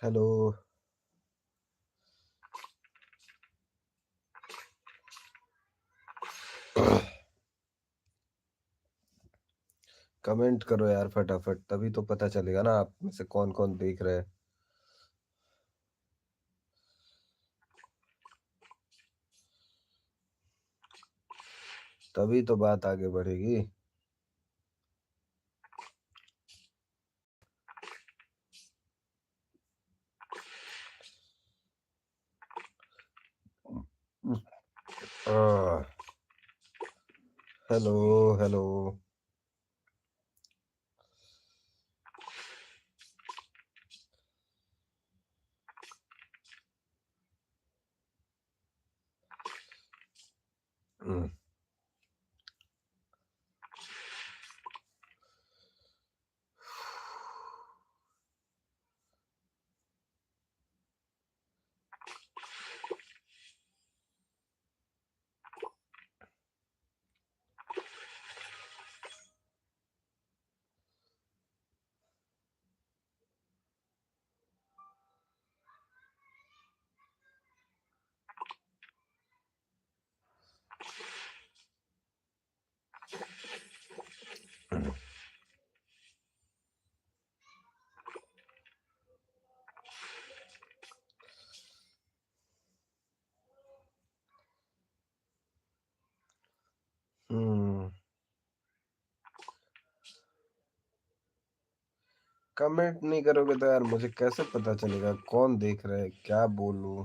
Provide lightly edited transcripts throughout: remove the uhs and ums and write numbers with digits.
Hello. Comment करो यार फटाफट, तभी तो पता चलेगा ना आप में से कौन कौन देख रहे हैं। तभी तो बात आगे बढ़ेगी। Hello hello. कमेंट नहीं करोगे तो यार मुझे कैसे पता चलेगा कौन देख रहा है, क्या बोलूं।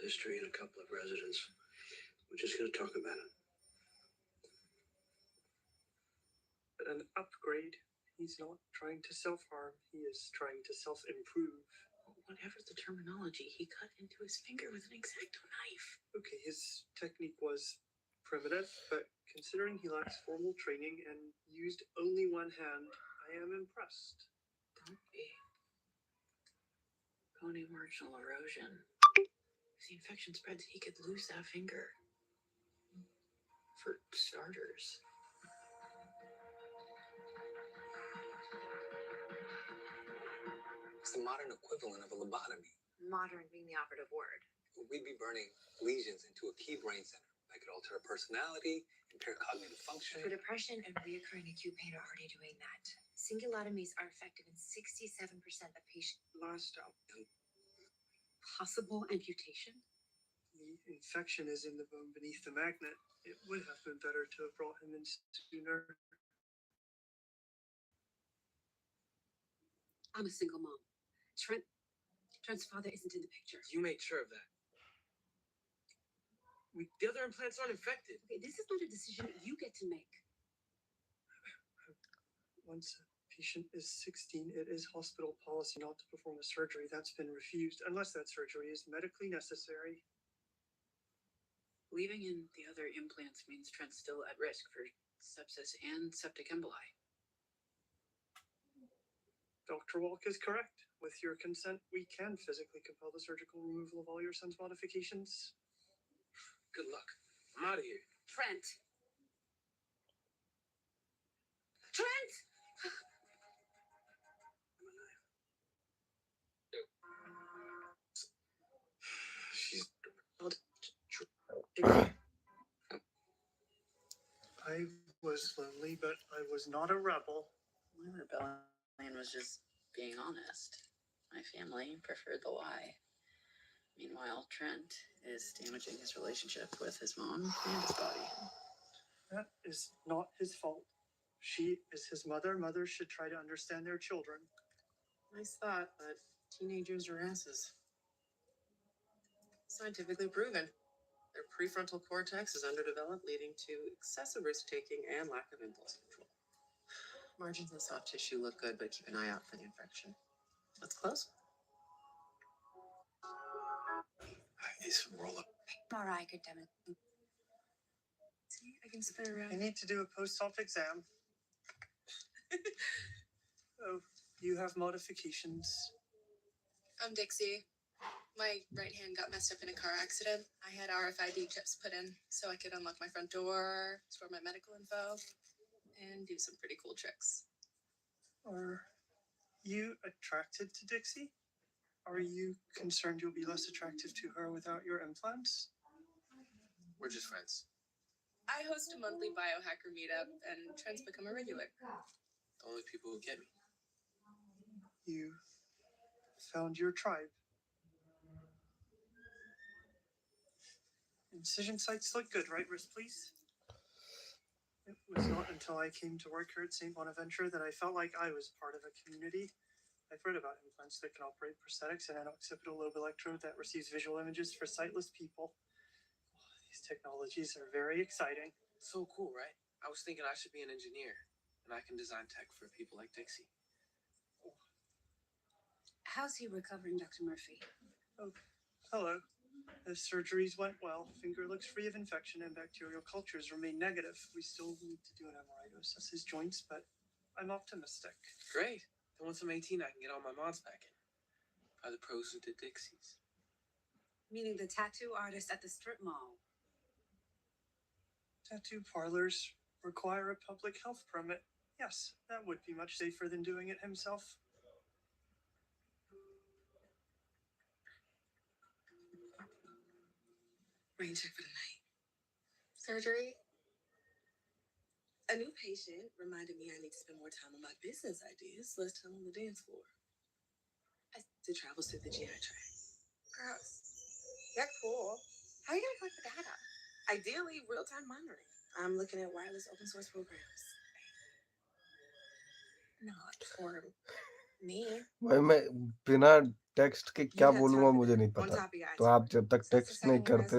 history and a couple of residents. We're just going to talk about it. An upgrade. He's not trying to self-harm. He is trying to self-improve. Whatever the terminology, he cut into his finger with an X-Acto knife. Okay, his technique was primitive, but considering he lacks formal training and used only one hand, I am impressed. Don't be. Bony marginal erosion. If the infection spreads, he could lose that finger. For starters. It's the modern equivalent of a lobotomy. Modern being the operative word. We'd be burning lesions into a key brain center, like could alter personality, impair cognitive function. For depression and reoccurring acute pain are already doing that. Cingulotomies are effective in 67% of patients. Lifestyle. Possible amputation? The infection is in the bone beneath the magnet. It would have been better to have brought him in sooner. I'm a single mom. Trent's father isn't in the picture. You made sure of that. The other implants aren't infected. Okay, this is not a decision you get to make. Once a patient is 16, it is hospital policy not to perform a surgery. That's been refused unless that surgery is medically necessary. Leaving in the other implants means Trent's still at risk for sepsis and septic emboli. Dr. Walk is correct. With your consent, we can physically compel the surgical removal of all your son's modifications. Good luck. I'm out of here. Trent! Trent! She's I was lonely, but I was not a rebel. My rebellion was just being honest. My family preferred the lie. Meanwhile, Trent is damaging his relationship with his mom and his body. That is not his fault. She is his mother. Mothers should try to understand their children. Nice thought, but teenagers are asses. Scientifically proven. Their prefrontal cortex is underdeveloped, leading to excessive risk-taking and lack of impulse control. Margins of soft tissue look good, but keep an eye out for the infection. Let's close. I need some roll-up. MRI could demonstrate. See, I can spin around. I need to do a post-op exam. Oh, you have modifications. I'm Dixie. My right hand got messed up in a car accident. I had RFID chips put in so I could unlock my front door, store my medical info, and do some pretty cool tricks. Are you attracted to Dixie? Are you concerned you'll be less attractive to her without your implants? We're just friends. I host a monthly biohacker meetup, and Trent's become a regular. The only people who get me. You found your tribe. Incision sites look good, right, wrist please? It was not until I came to work here at St. Bonaventure that I felt like I was part of a community. I've read about implants that can operate prosthetics and an occipital lobe electrode that receives visual images for sightless people. These technologies are very exciting. So cool, right? I was thinking I should be an engineer, and I can design tech for people like Dixie. How's he recovering, Dr. Murphy? Oh, hello. The surgeries went well. Finger looks free of infection and bacterial cultures remain negative. We still need to do an MRI to assess his joints, but I'm optimistic. Great. Then once I'm 18, I can get all my mods back in. By the pros who did Dixie's. Meaning the tattoo artist at the strip mall. Tattoo parlors require a public health permit. Yes, that would be much safer than doing it himself. Rain check for the night. Surgery? A new patient reminded me I need to spend more time on my business ideas, less time on the dance floor. It travels through the GI tract. Gross. You're cool. How are you gonna collect the data? Ideally, real-time monitoring. I'm looking at wireless open source programs. Not for me. भाई मैं बिना text के क्या You had बोलूंगा time मुझे नहीं on पता. top of your तो आप जब तक टेक्स्ट नहीं करते,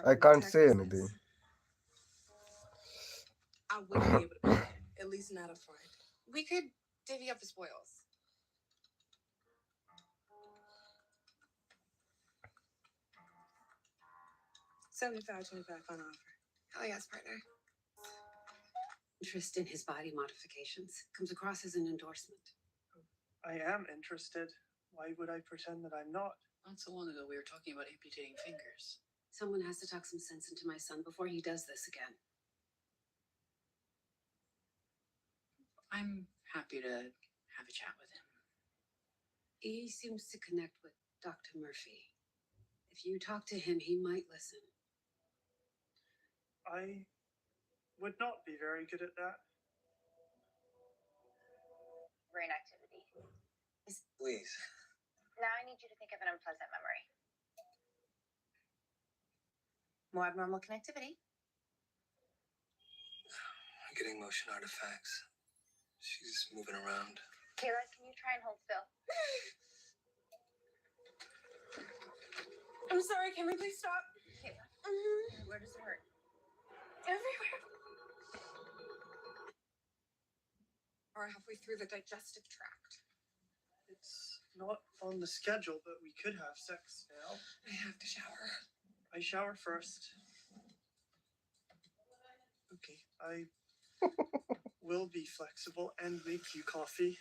I can't say anything. I wouldn't be able to pay, at least not up front. We could divvy up the spoils. $75.25 on offer. Hell yes, partner. Interest in his body modifications comes across as an endorsement. I am interested. Why would I pretend that I'm not? Not so long ago, we were talking about amputating fingers. Someone has to talk some sense into my son before he does this again. I'm happy to have a chat with him. He seems to connect with Dr. Murphy. If you talk to him, he might listen. I would not be very good at that. Brain activity. Please. Now I need you to think of an unpleasant memory. More abnormal connectivity. I'm getting motion artifacts. She's moving around. Kayla, can you try and hold still? I'm sorry, can we please stop? Kayla, Mm-hmm. where does it hurt? Everywhere. Or halfway through the digestive tract. It's not on the schedule, but we could have sex now. I have to shower. I shower first. Okay, I will be flexible and make you coffee.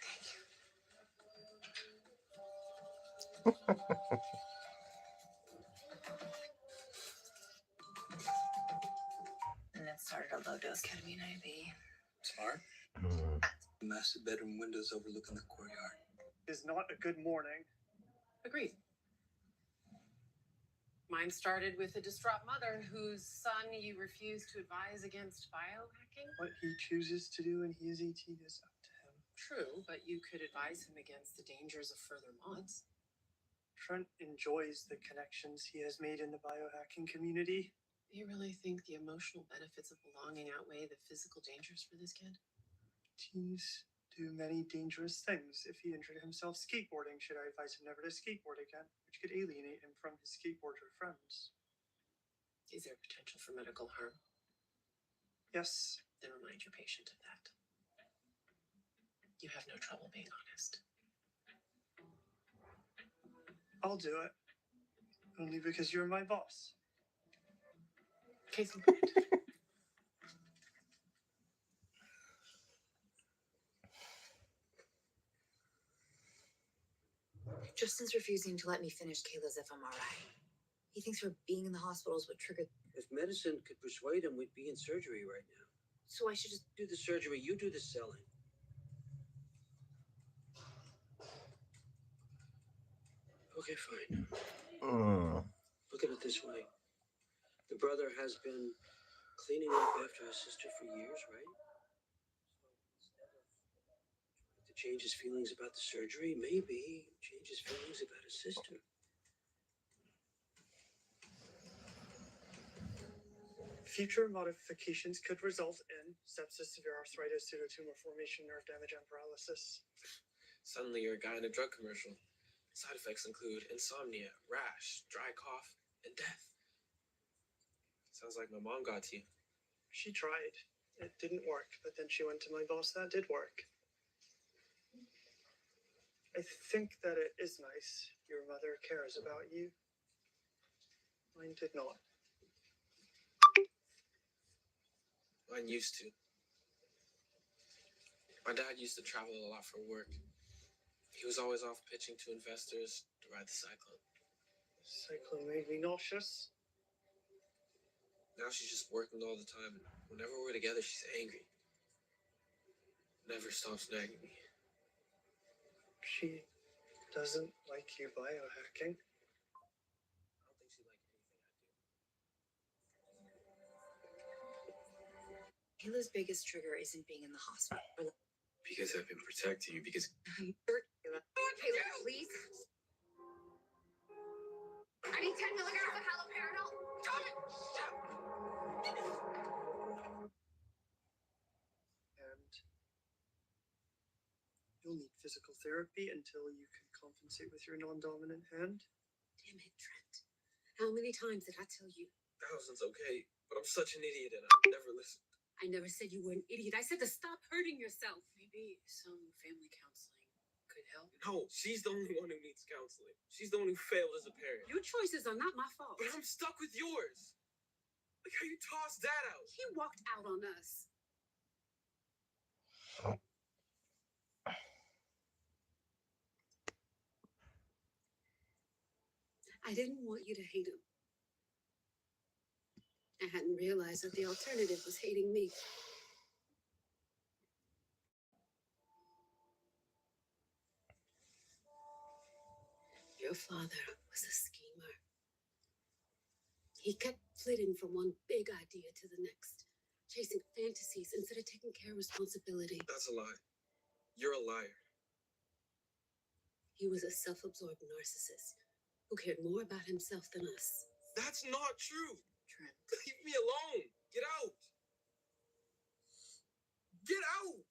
And then started a low-dose ketamine IV. Smart. Hmm. The master bedroom windows overlooking the courtyard. Is not a good morning. Agreed. Mine started with a distraught mother whose son you refused to advise against biohacking. What he chooses to do when he is 18 is up to him. True, but you could advise him against the dangers of further mods. Trent enjoys the connections he has made in the biohacking community. You really think the emotional benefits of belonging outweigh the physical dangers for this kid? Teens do many dangerous things. If he injured himself skateboarding, should I advise him never to skateboard again, which could alienate him from his skateboarder friends? Is there potential for medical harm? Yes, Then remind your patient of that. You have no trouble being honest. I'll do it. Only because you're my boss. Case in point. Justin's refusing to let me finish Kayla's fMRI. He thinks her being in the hospital is what triggered. If medicine could persuade him, we'd be in surgery right now. So I should just. Do the surgery, you do the selling. Okay, fine. Look at it this way. The brother has been cleaning up after his sister for years, right? So instead of trying to change his feelings about the surgery, maybe change his feelings about his sister. Future modifications could result in sepsis, severe arthritis, pseudotumor formation, nerve damage, and paralysis. Suddenly you're a guy in a drug commercial. Side effects include insomnia, rash, dry cough, and death. Sounds like my mom got to you. She tried. It didn't work, but then she went to my boss. That did work. I think that it is nice your mother cares about you. Mine did not. Mine used to. My dad used to travel a lot for work. He was always off pitching to investors to ride the cyclone. Cycling made me nauseous. Now she's just working all the time. Whenever we're together, she's angry. Never stops nagging me. She doesn't like you biohacking. I don't think she liked anything I do. Kayla's biggest trigger isn't being in the hospital. Because I've been protecting you, because Kayla, please. I need 10 milligrams of haloperidol. And you'll need physical therapy until you can compensate with your non-dominant hand. Damn it, Trent. How many times did I tell you? thousands, okay? But I'm such an idiot and I never listened. I never said you were an idiot. I said to stop hurting yourself. Maybe some family counseling could help. No, she's the only one who needs counseling. She's the one who failed as a parent. Your choices are not my fault. But I'm stuck with yours. Like how you tossed that out. He walked out on us. I didn't want you to hate him. I hadn't realized that the alternative was hating me. Your father was a schemer. He kept flitting from one big idea to the next, chasing fantasies instead of taking care of responsibility. That's a lie. You're a liar. He was a self-absorbed narcissist who cared more about himself than us. That's not true. Trent. Leave me alone. Get out. Get out.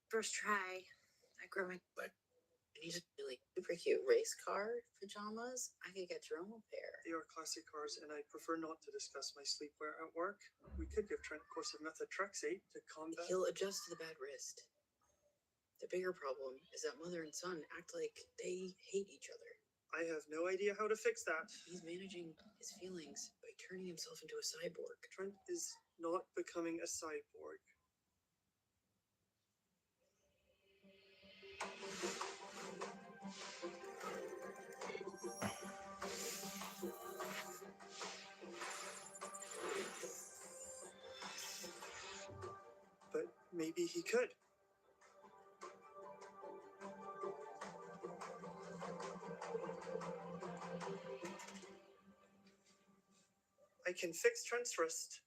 First try. I grow my But these really super cute race car pajamas. I could get your own pair. They are classic cars, and I prefer not to discuss my sleepwear at work. We could give Trent a course of methotrexate to combat. He'll adjust to the bad wrist. The bigger problem is that mother and son act like they hate each other. I have no idea how to fix that. He's managing his feelings by turning himself into a cyborg. Trent is not becoming a cyborg. But maybe he could. I can fix Trent's wrist.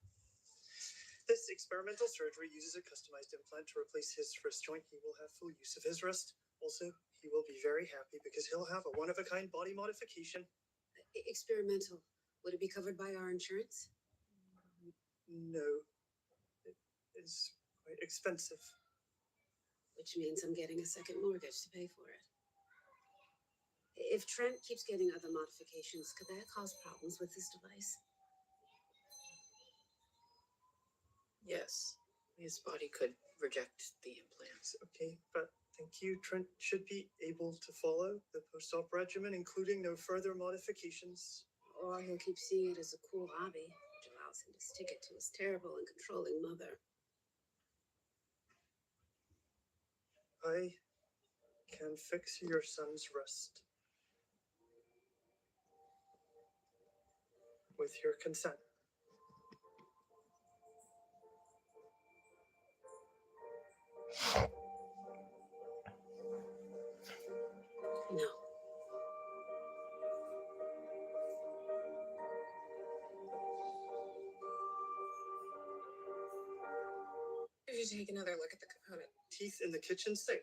This experimental surgery uses a customized implant to replace his wrist joint. He will have full use of his wrist. Also, he will be very happy because he'll have a one-of-a-kind body modification. Experimental. Would it be covered by our insurance? No. It is quite expensive. Which means I'm getting a second mortgage to pay for it. If Trent keeps getting other modifications, could that cause problems with this device? Yes, his body could reject the implants. Okay, but thank you. Trent should be able to follow the post-op regimen, including no further modifications. Or he'll keep seeing it as a cool hobby, which allows him to stick it to his terrible and controlling mother. I can fix your son's wrist. With your consent. No. You should take another look at the component. Teeth in the kitchen sink.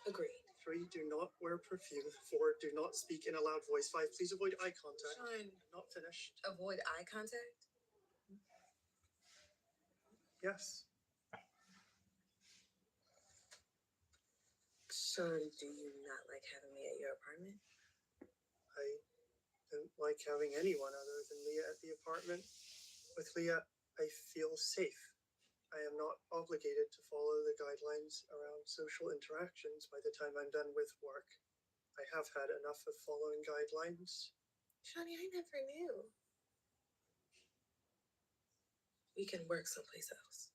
Agreed. 3, do not wear perfume. 4, do not speak in a loud voice. 5, please avoid eye contact. Sean, Not finished. avoid eye contact? Yes. Sean, do you not like having me at your apartment? I don't like having anyone other than Leah at the apartment. With Leah, I feel safe. I am not obligated to follow the guidelines around social interactions by the time I'm done with work. I have had enough of following guidelines. Shawnee, I never knew. We can work someplace else.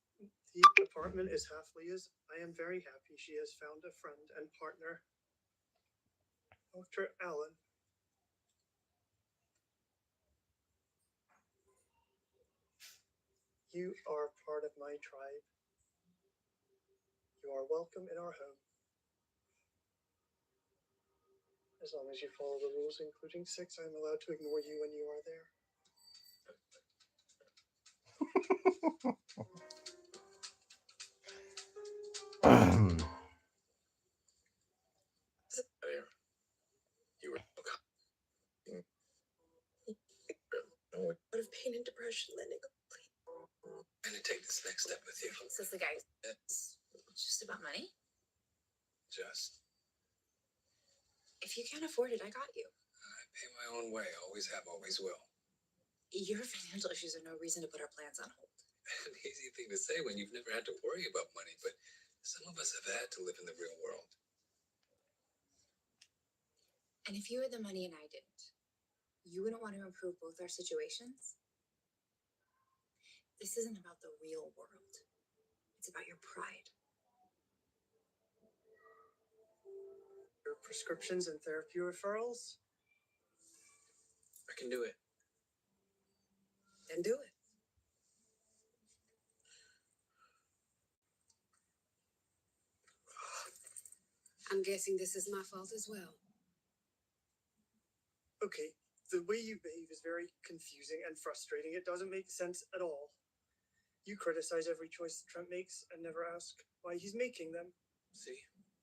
The apartment is half Leah's. I am very happy she has found a friend and partner. Dr. Allen. You are part of my tribe. You are welcome in our home. As long as you follow the rules, including 6, I am allowed to ignore you when you are there. You were Out of pain and depression, letting go. I'm gonna take this next step with you. So the guy, it's just about money. Just. If you can't afford it, I got you. I pay my own way. Always have, always will. Your financial issues are no reason to put our plans on hold. An easy thing to say when you've never had to worry about money, but some of us have had to live in the real world. And if you had the money and I didn't, you wouldn't want to improve both our situations? This isn't about the real world. It's about your pride. Your prescriptions and therapy referrals? I can do it. Then do it. I'm guessing this is my fault as well. Okay, the way you behave is very confusing and frustrating. It doesn't make sense at all. You criticize every choice Trent makes and never ask why he's making them. See?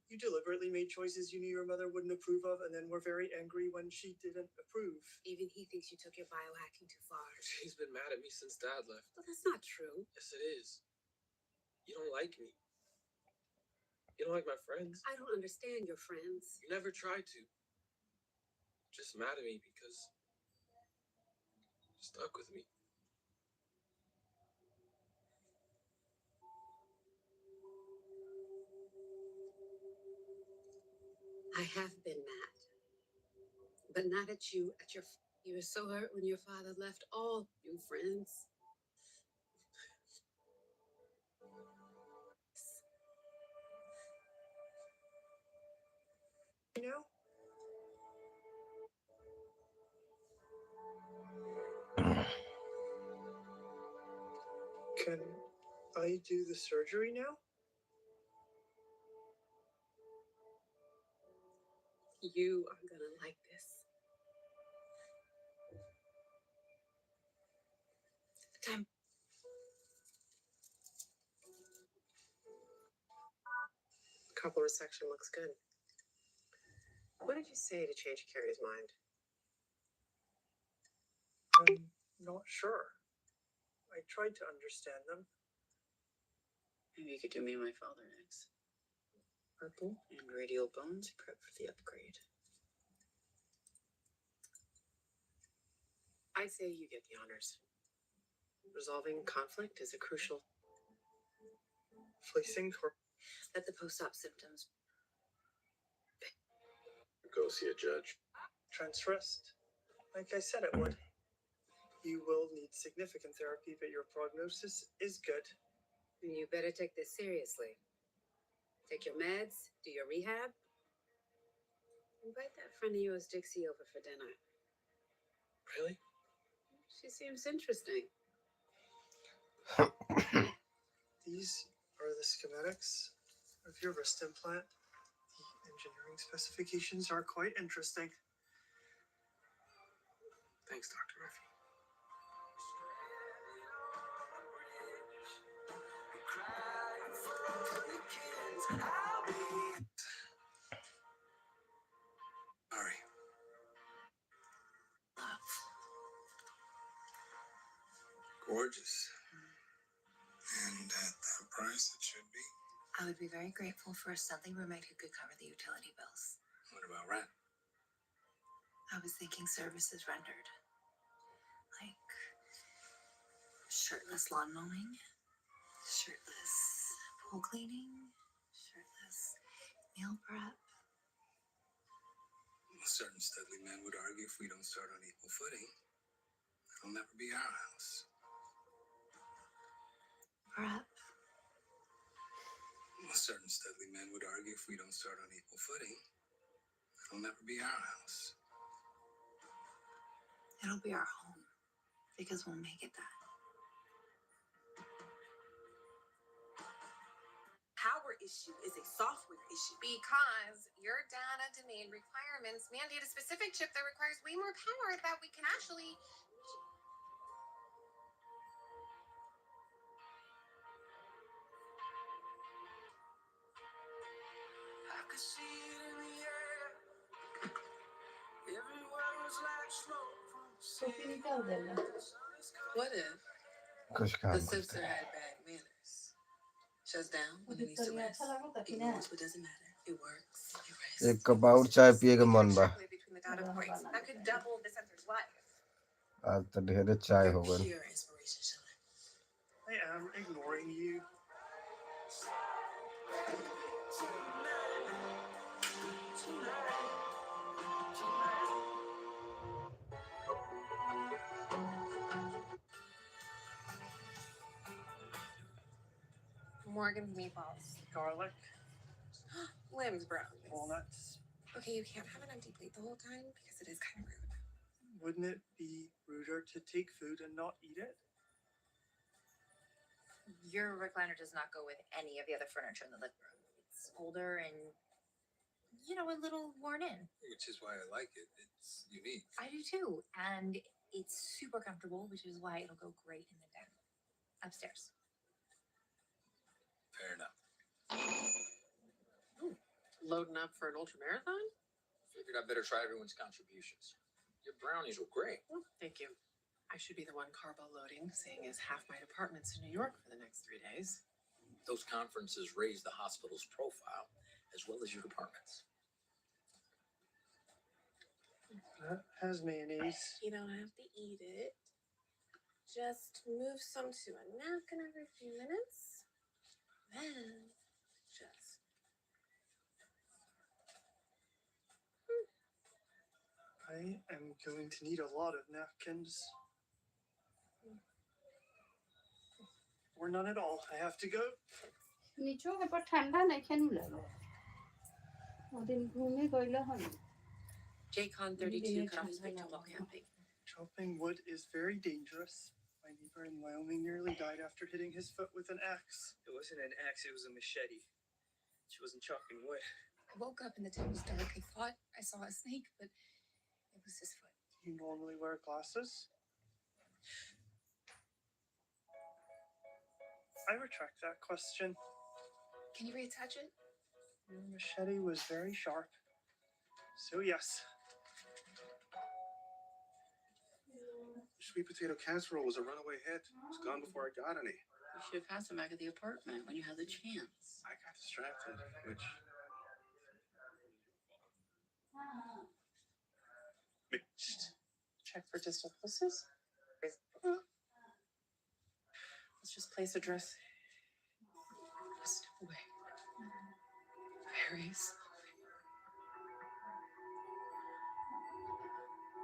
You deliberately made choices you knew your mother wouldn't approve of and then were very angry when she didn't approve. Even he thinks you took your biohacking too far. She's been mad at me since Dad left. Well, that's not true. Yes, it is. You don't like me. You don't like my friends. I don't understand your friends. You never tried to. Just mad at me because you're stuck with me. I have been mad. But not at you, you were so hurt when your father left all you friends. You know? Can I do the surgery now? You are gonna like this. Time. Couple resection looks good. What did you say to change Carrie's mind? I'm not sure. I tried to understand them. Maybe you could do me and my father next. Purple And radial bones, prep for the upgrade. I say you get the honors. Resolving conflict is a crucial. Fleecing or Let the post-op symptoms. Go see a judge. Trent's wrist. Like I said it would. You will need significant therapy, but your prognosis is good. And you better take this seriously. Take your meds, do your rehab. Invite that friend of yours, Dixie, over for dinner. Really? She seems interesting. These are the schematics of your wrist implant. The engineering specifications are quite interesting. Thanks, Dr. Murphy. Sorry. Gorgeous. And at the price it should be. I would be very grateful for a Sunday roommate who could cover the utility bills. What about rent? I was thinking services rendered. Like shirtless lawn mowing, shirtless pool cleaning, shirtless meal prep. Certain studly men would argue if we don't start on equal footing, it'll never be our house. Prep. Certain studly men would argue if we don't start on equal footing, it'll never be our house. It'll be our home because we'll make it that. Power issue is a software issue. Because your data domain requirements mandate a specific chip that requires way more power that we can actually. I could see it in the air. Everyone was like smoke from the city. What if कुछ the काम sister करते हैं. had bad manners? Shuts down when it needs to rest. Ignores what doesn't matter. It works. It rests. एक cup और चाय पिएगा मन बा. Extrapolate between the data points. That could double the sensor's life. आज तो ढेर चाय You're हो गई. pure inspiration, Sean. I am ignoring you. Morgan's meatballs. Garlic, Limbs, bro. walnuts. Okay, you can't have an empty plate the whole time because it is kind of rude. Wouldn't it be ruder to take food and not eat it? Your recliner does not go with any of the other furniture in the living room. It's older and, a little worn in. Which is why I like it. It's unique. I do too. And it's super comfortable, which is why it'll go great in the den. Upstairs. Fair enough. Loading up for an ultramarathon? Figured I better try everyone's contributions. Your brownies were great. Oh, thank you. I should be the one carbo loading, seeing as half my department's in New York for the next 3 days. Those conferences raise the hospital's profile, as well as your department's. That has mayonnaise. You don't have to eat it. Just move some to a napkin every few minutes. Then just. I am going to need a lot of napkins. Or none at all. I have to go. নিচেও এবার ঠান্ডা না কেন লাগে ওদিন ঘুমে গইলে হয় JCon 32 cut off his big toe while camping. Chopping wood is very dangerous. My neighbor in Wyoming nearly died after hitting his foot with an axe. It wasn't an axe, it was a machete. She wasn't chopping wood. I woke up and the tent was dark. I thought I saw a snake, but it was his foot. You normally wear glasses? I retract that question. Can you reattach it? Your machete was very sharp. So yes. Sweet potato casserole was a runaway hit. It was gone before I got any. You should have passed him back at the apartment when you had the chance. I got distracted, which... Check for distal pulses. Let's just place a dress. Step away. Very slowly.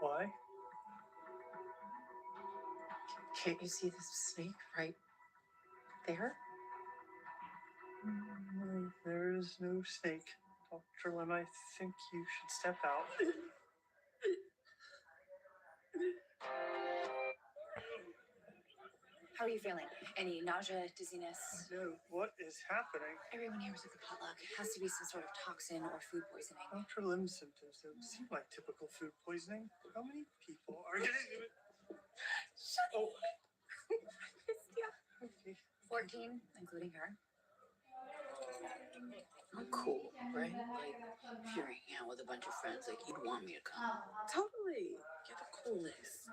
Why? Can't you see this snake right there? No, there is no snake. Dr. Lim, I think you should step out. How are you feeling? Any nausea, dizziness? No, what is happening? Everyone here was at the potluck. Has to be some sort of toxin or food poisoning. Dr. Lim's symptoms don't seem like typical food poisoning. How many people are getting it? Shut up! Okay. 14, including her. I'm cool, right? Like, if you're hanging out with a bunch of friends, like, you'd want me to come. Totally. You're the coolest.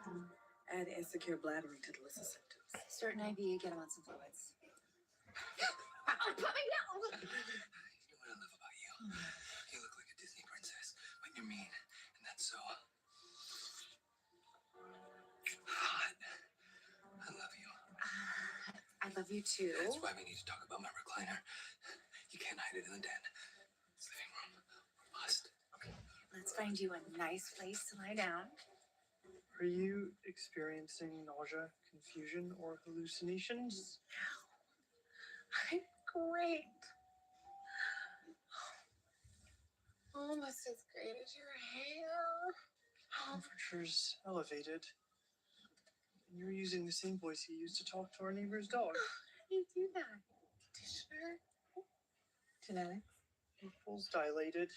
Add insecure bladdering to the list of symptoms. Start an IV, get him on some fluids. You know what I love about you? You look like a Disney princess, but you're mean, and that's so hot. I love you. I love you too. That's why we need to talk about my recliner. You can't hide it in the den. It's living room. We must. Okay. Let's find you a nice place to lie down. Are you experiencing nausea, confusion, or hallucinations? I'm great. Almost as great as your hair. Temperature's elevated. And you're using the same voice you used to talk to our neighbor's dog. How do you do that? Conditioner? Genetics. Pupils dilated.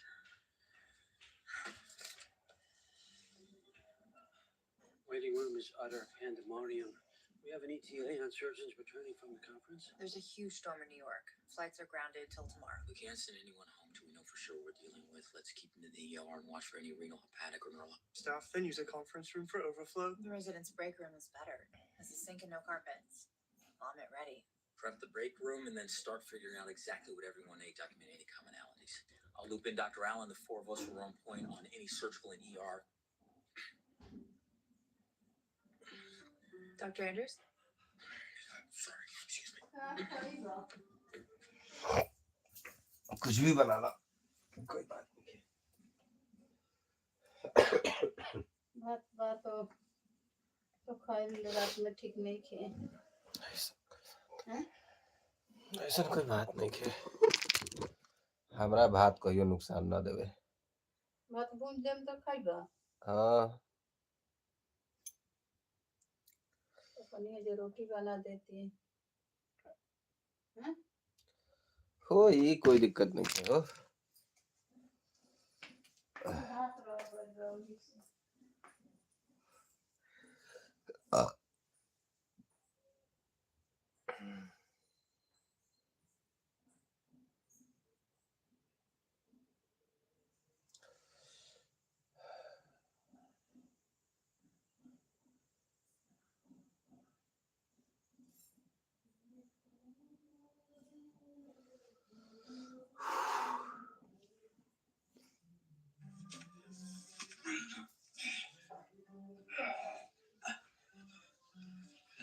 Waiting room is utter pandemonium. We have an ETA on surgeons returning from the conference. There's a huge storm in New York. Flights are grounded till tomorrow. We can't send anyone home till we know for sure what we're dealing with. Let's keep them in the ER and watch for any renal, hepatic, or neural. Staff then use a conference room for overflow. The residence break room is better. Has a sink and no carpets. Vomit ready. Prep the break room and then start figuring out exactly what everyone ate, document any commonalities. I'll loop in Dr. Allen. The four of us were on point on any surgical and ER. Dr. Andrews? Sorry, excuse me. कुछ भी बना ला कोई बात नहीं बात तो खाए रात में ठीक नहीं खे ऐसा कोई बात नहीं खे हमरा भात कहियो नुकसान ना देवे भात भून देम तो खाइबा हाँ कनिया जो रोटी बना देती हैं हो ये कोई दिक्कत नहीं है हो हाथ रहो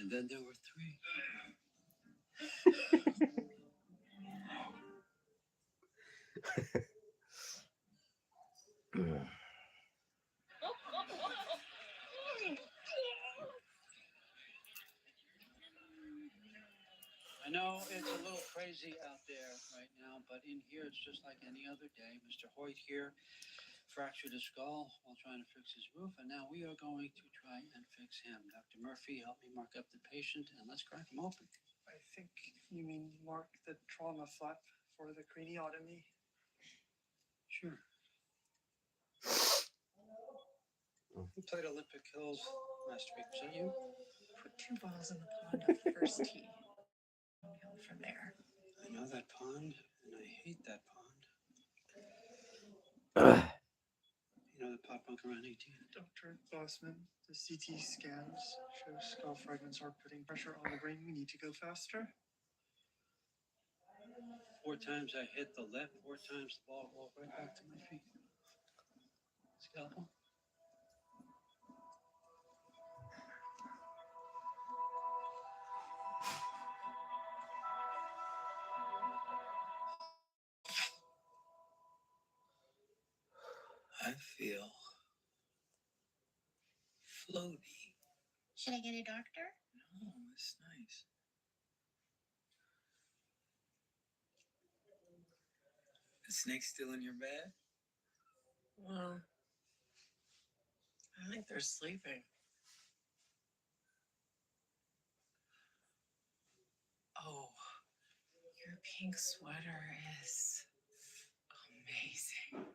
And then there were three. I know it's a little crazy out there right now, but in here it's just like any other day. Mr. Hoyt here fractured his skull while trying to fix his roof, and now we are going to try and fix him. Dr. Murphy, help me mark up the patient, and let's crack him open. I think you mean mark the trauma flap for the craniotomy. Sure. Who played Olympic Hills last week? Was that you? Put 2 balls in the pond off the first tee. Downhill from there. I know that pond, and I hate that pond. You know the pot bunk around 18? Dr. Bossman, the CT scans show skull fragments are putting pressure on the brain. We need to go faster. 4 times I hit the lip, 4 times the ball rolled right back to my feet. Scalpel? I feel floaty. Should I get a doctor? No, it's nice. The snake's still in your bed? Well, I think they're sleeping. Oh, your pink sweater is amazing.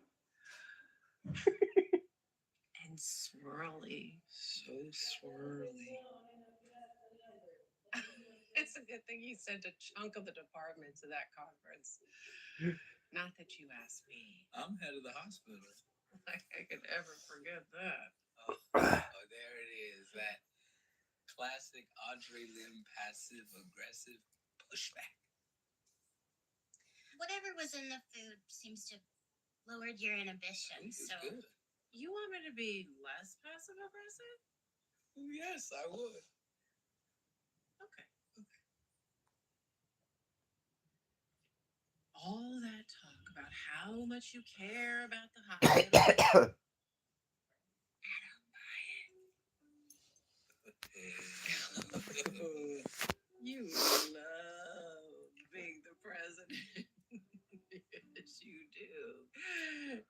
And swirly. So swirly. It's a good thing you sent a chunk of the department to that conference. Not that you asked me. I'm head of the hospital. Like I could ever forget that. Oh, there it is. That classic Audrey Lim passive aggressive pushback. Whatever was in the food seems to have lowered your inhibition, It's so good. You want me to be less passive aggressive? Yes, I would. Okay. All that talk about how much you care about the hospital. You love being the president. Yes, you do.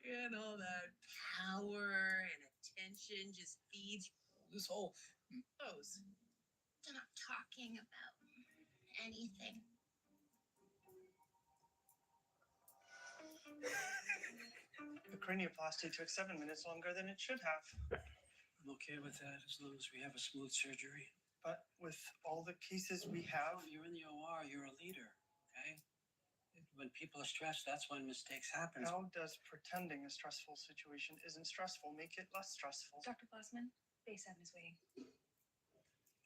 And all that power and attention just feeds This whole those. I'm not talking about anything. The cranioplasty took 7 minutes longer than it should have. I'm okay with that as long as we have a smooth surgery. But with all the cases we have, You're in the OR, you're a leader, okay? When people are stressed, that's when mistakes happen. how does pretending a stressful situation isn't stressful make it less stressful? Dr. Blossman, base 7 is waiting.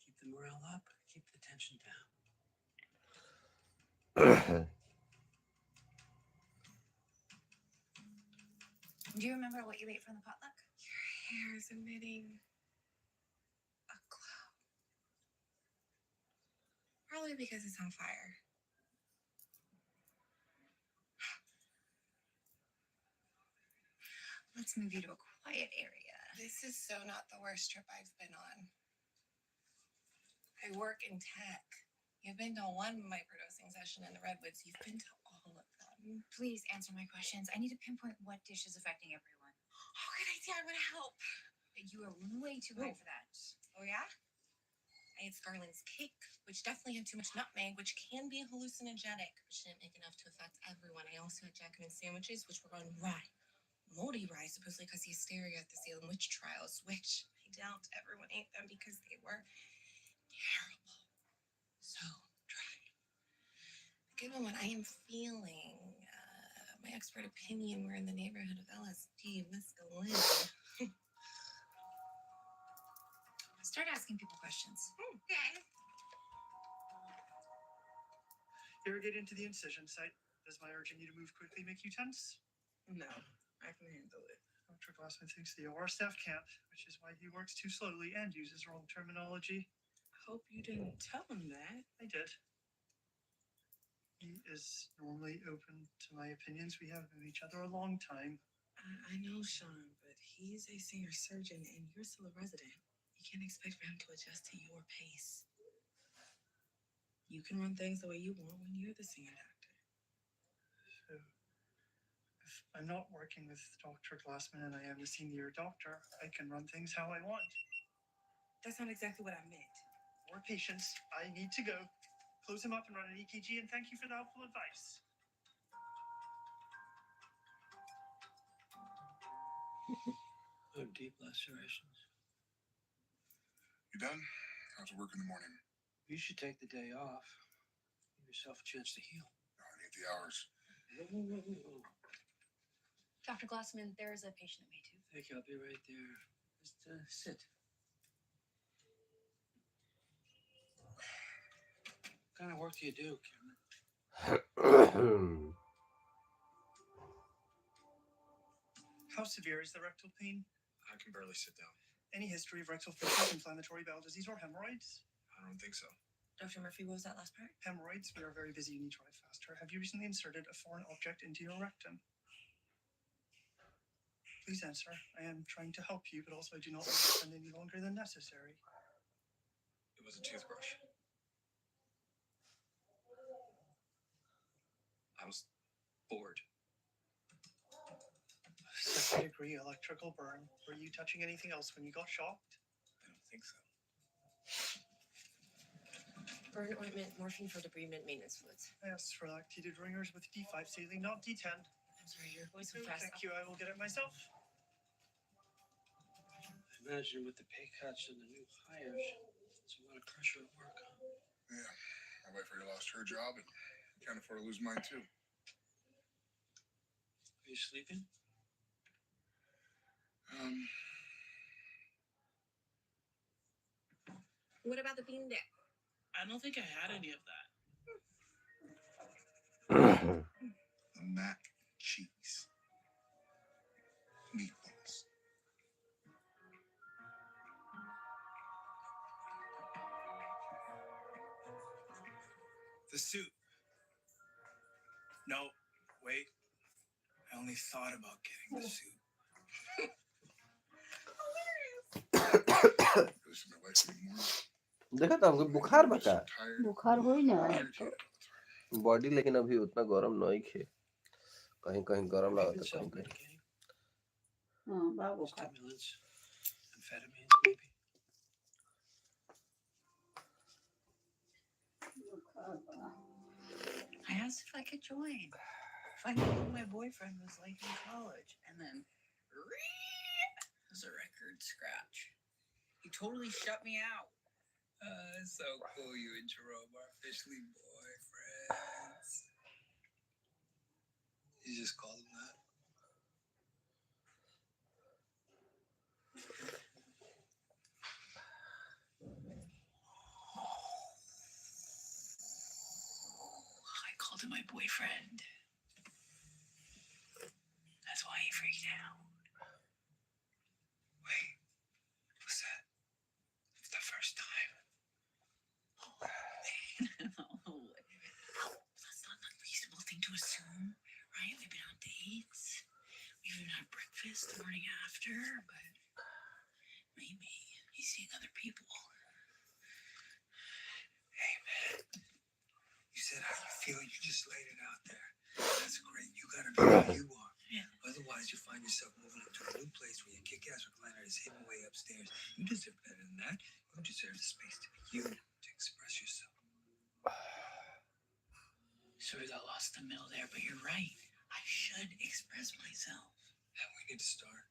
Keep the morale up, keep the tension down. Do you remember what you ate from the potluck? Your hair is emitting a glow. Probably because it's on fire. Let's move you to a quiet area. This is so not the worst trip I've been on. I work in tech. You've been to one microdosing session in the Redwoods. You've been to all of them. Please answer my questions. I need to pinpoint what dish is affecting everyone. Oh, good idea. I'm going to help. You are way too high for that. Oh, yeah? I I ate Scarlin's cake, which definitely had too much nutmeg, which can be hallucinogenic, which didn't make enough to affect everyone. I also had Jacobin sandwiches, which were on rye. Moldy rye, supposedly because the hysteria at the Salem witch trials, which I doubt everyone ate them because they were terrible. So dry. Given what I am feeling, my expert opinion, we're in the neighborhood of LSD, mescaline. Start asking people questions. Okay. You ever get into the incision site? Does my urging you to move quickly make you tense? No, I can handle it. Dr. Glassman thinks the OR staff can't, which is why he works too slowly and uses wrong terminology. Hope you didn't tell him that. I did. He is normally open to my opinions. We have known each other a long time. I know, Sean, but he's a senior surgeon and you're still a resident. You can't expect for him to adjust to your pace. You can run things the way you want when you're the senior doctor. So, if I'm not working with Dr. Glassman and I am the senior doctor, I can run things how I want. That's not exactly what I meant. More patience. I need to go. Close him up and run an EKG, and thank you for the helpful advice. I have deep lacerations. You done? How's it work in the morning? You should take the day off. Give yourself a chance to heal. No, I need the hours. Dr. Glassman, there is a patient at May 2. Thank you. I'll be right there. Just sit. What kind of work do you do, Cameron? How severe is the rectal pain? I can barely sit down. Any history of rectal fissures, inflammatory bowel disease, or hemorrhoids? I don't think so. Dr. Murphy, what was that last part? Hemorrhoids, we are very busy. You need to drive faster. Have you recently inserted a foreign object into your rectum? Please answer. I am trying to help you, but also I do not want to spend any longer than necessary. It was a toothbrush. I was bored. Second degree electrical burn. Were you touching anything else when you got shocked? I don't think so. Burn ointment, morphine for debridement, maintenance fluids. I asked for lactated ringers with D5 saline, not D10. I'm sorry, your voice was fast. Thank you, I will get it myself. I imagine with the pay cuts and the new hires, it's a lot of pressure at work, huh? Yeah. My wife already lost her job and can't afford to lose mine too. Are you sleeping? What about the bean dip? I don't think I had any of that. The mac and cheese. Meatballs. The suit. No, wait. I only thought about getting the suit. Listen, my wife anymore. देखा था हमको बुखार बका Tired. बुखार हो ही ना Tired तो body लेकिन अभी उतना गरम नहीं खे कहीं कहीं गरम लगा था कहीं कहीं Self-medicating? हाँ बा बुखार Stimulants? Amphetamines, maybe? बुखार बा I asked if I could join. Find out what my boyfriend was like in college. And then, there's a record scratch. He totally shut me out. So cool, you and Jerome are officially boyfriends. You just called him that? I called him my boyfriend. That's why he freaked out. Wait, what's that? It's the first time. Oh, man. Oh, that's not an unreasonable thing to assume, right? We've been on dates. We've even had breakfast the morning after, but maybe he's seeing other people. Hey, man. You said how you feel. You just laid it out there. That's great. You gotta be who you are. Yeah. Otherwise, you find yourself moving into a new place where your kick-ass recliner is hidden way upstairs. You deserve better than that. You deserve the space to be you, to express yourself. Sort of got lost in the middle there, but you're right. I should express myself. And we need to start.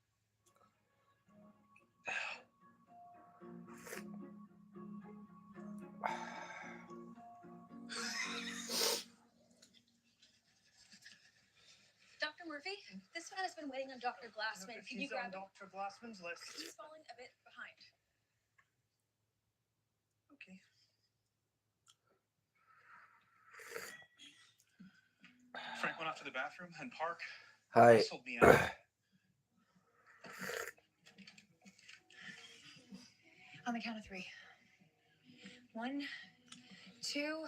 Dr. Murphy, this man has been waiting on Dr. Glassman. Look, if Can you he's on grab him? Dr. Glassman's list. He's falling a bit behind. Okay. Frank went off to the bathroom, and Park Hi. hustled me out. On the count of 3. 1, 2.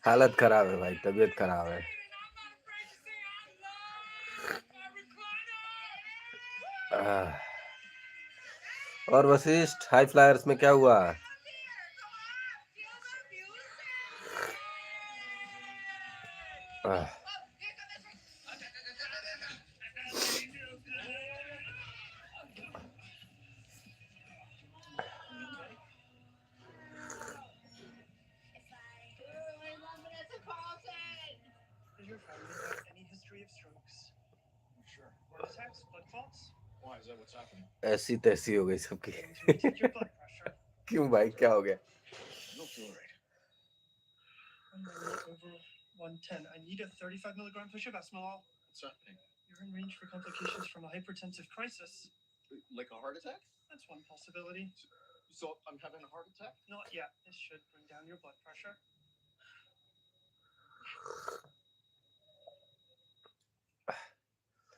हालत खराब है भाई, तबीयत खराब है। और Vashishtha, high flyers में क्या हुआ? Does your family have any history of strokes? Sure. Heart attacks? Blood clots? Why, is that what's happening? ऐसी तैसी हो गई सबकी। Can you take your blood pressure? क्यों भाई, क्या हो गया? Don't feel right. 190/110. I need a 35 milligram push of esmolol. What's happening? You're in range for complications from a hypertensive crisis. Like a heart attack? That's one possibility. So I'm having a heart attack? Not yet. This should bring down your blood pressure.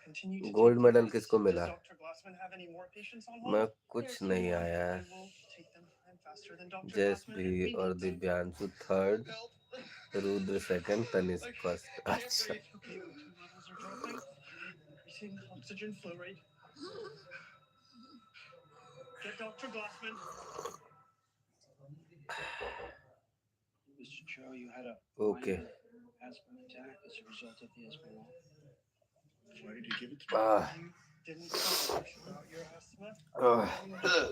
Continue to gold take medal the किसको Does मिला? Dr. Glassman have any more patients on hold? मैं कुछ There's नहीं more. आया। I will take them. I'm faster than Dr. जस Glassman. भी We और need Divyanshu third, Rudra second, Tanishk first. अच्छा, Okay, O2 levels are dropping. Increasing oxygen flow rate. Get Dr. Glassman. Mr. Cho, you had a Okay. minor asthma attack as a result of the esmolol. Why did you give it to me? You didn't tell us about your asthma.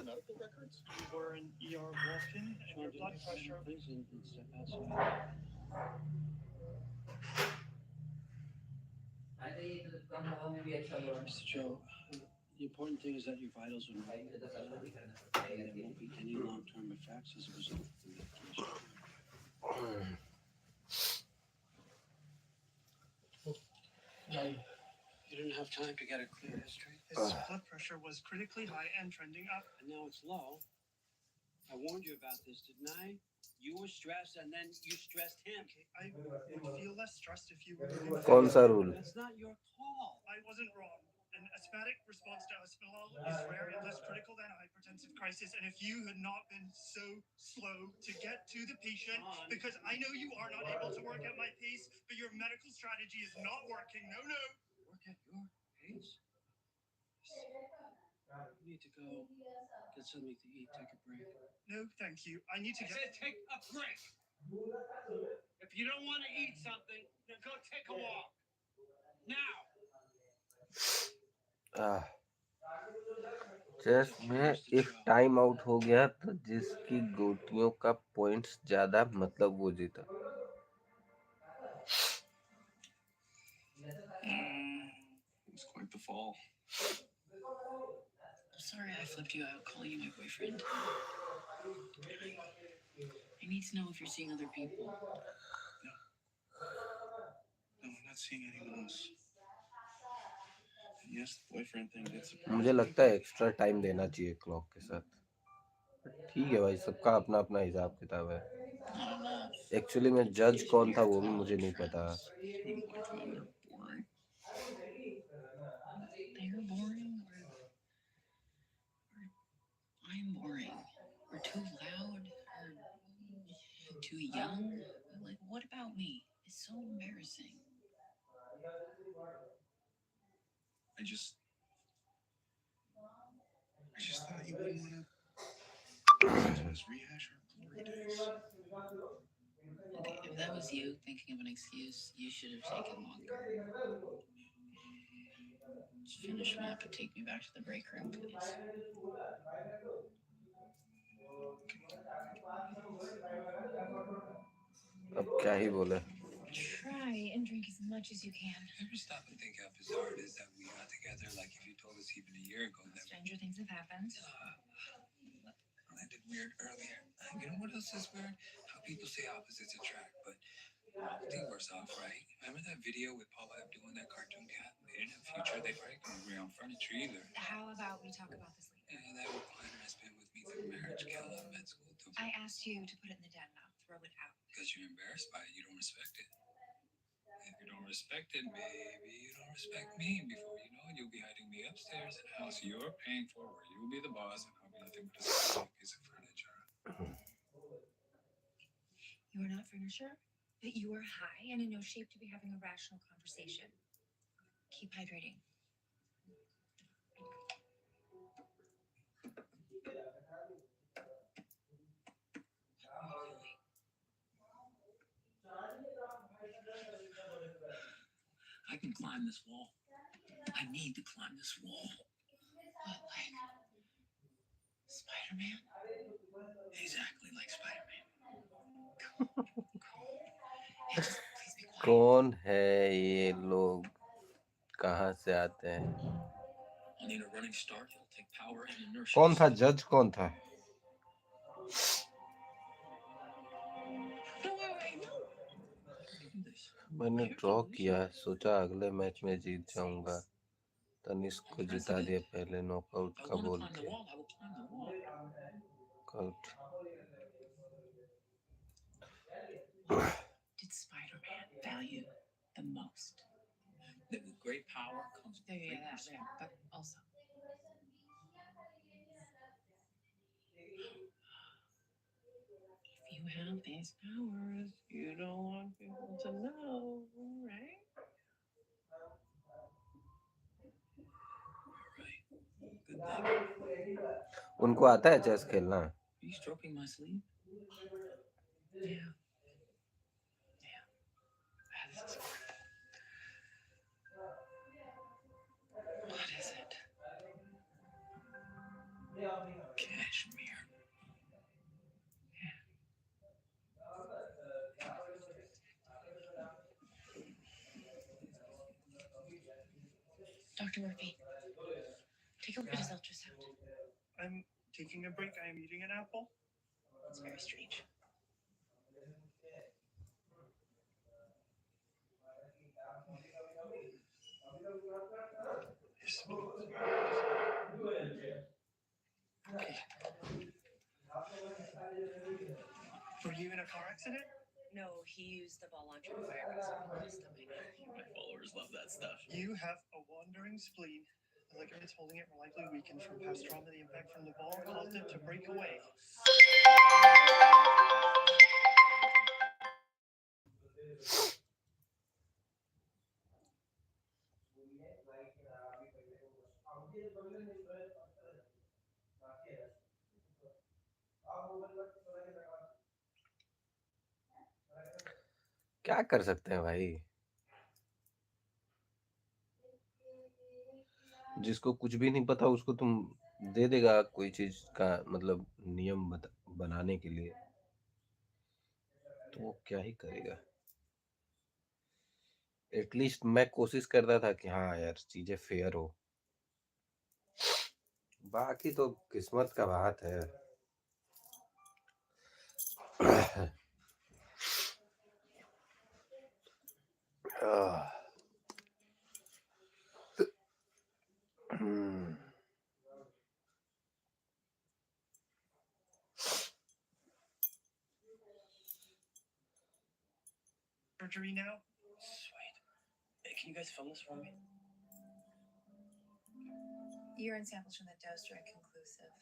Medical records? You were an ER walk-in and your blood pressure. Please and step outside. Mr. Cho, the important thing is that your vitals are normal. And there won't be any long-term effects as a result of the medication. You didn't have time to get a clear history. His blood pressure was critically high and trending up. And now it's low. I warned you about this, didn't I? You were stressed and then you stressed him. Okay, I would feel less stressed if you were. कौन सा rule? That's not your call. I wasn't wrong. An asthmatic response to esmolol is rare and less critical than a hypertensive crisis. And if you had not been so slow to get to the patient, because I know you are not able to work at my pace, but your medical strategy is not working. No. Work at your pace. You need to go get something to eat, take a break. No, thank you. I need to I said take a break. If you don't want to eat something, then go take a walk. Now. Chess में if time out हो गया तो जिसकी गोटियों का points ज्यादा, मतलब वो जीता। It's quite the fall. I'm sorry I flipped you out calling you my boyfriend. I need to know if you're seeing other people. No, I'm not seeing anyone else. And yes, the boyfriend thing did surprise me. मुझे लगता है extra time देना चाहिए clock के साथ। ठीक है भाई, सबका अपना अपना हिसाब किताब है। एक्चुअली में जज कौन था वो भी मुझे नहीं पता। They're boring, or I'm boring, or too loud, or too young. Like, what about me? It's so embarrassing. I just thought you wouldn't want to Just rehash our glory days. Okay, if that was you thinking of an excuse, you should have taken longer. Just finish them up and take me back to the break room, please. अब क्या ही बोले. Try and drink as much as you can. Ever stop and think how bizarre it is that we got together? Like if you told us even a year ago that Stranger things have happened. landed weird earlier. You know what else is weird? How people say opposites attract, but novelty wears off, right? Remember that video with Paula Abdul and that cartoon cat? They didn't have future. They probably couldn't agree on furniture either. How about we talk about this later? Yeah, that recliner has been with me through marriage, Kella, med school too. I asked you to put it in the den, not throw it out. Because you're embarrassed by it, you don't respect it. If you don't respect it, maybe you don't respect me. Before you know it, you'll be hiding me upstairs in a house you're paying for, where you'll be the boss, and I'll be nothing but a small piece of furniture. You are not furniture, but you are high and in no shape to be having a rational conversation. Keep hydrating. I can climb this wall. I need to climb this wall. What, like Spider-Man? Exactly like Spider-Man. Hey, just please be quiet. कौन है ये लोग? कहाँ से आते हैं? I'll need a running start. It'll take power and inertia. कौन था जज? कौन था? No, wait, no. मैंने ड्रॉ किया, सोचा अगले मैच में जीत जाऊंगा. तनिष्क को जिता दिया पहले नॉकआउट का बोल के. Out. Did Spider-Man value the most? That with great power comes Yeah, great that, respect. yeah, but also. If you have these powers, you don't want people to know, right? उनको आता है chess खेलना? Are you stroking my sleeve? Yeah. Yeah. This is what is it? Cashmere. Dr. Murphy, take a look at his ultrasound. I'm taking a break. I am eating an apple. It's very strange. Okay. Were you in a car accident? No, he used the ball launcher to fire across my stomach. My followers love that stuff. You have a wandering spleen. The ligaments holding it were likely weakened from past trauma. The impact from the ball caused it to break away. क्या कर सकते हैं भाई? जिसको कुछ भी नहीं पता उसको तुम दे देगा कोई चीज का मतलब नियम बनाने के लिए, तो वो क्या ही करेगा. एटलीस्ट मैं कोशिश करता था कि हाँ यार चीजें फेयर हो. बाकी तो किस्मत का बात है. Surgery now? Sweet. Hey, can you guys film this for me? Urine samples from the dose are inconclusive.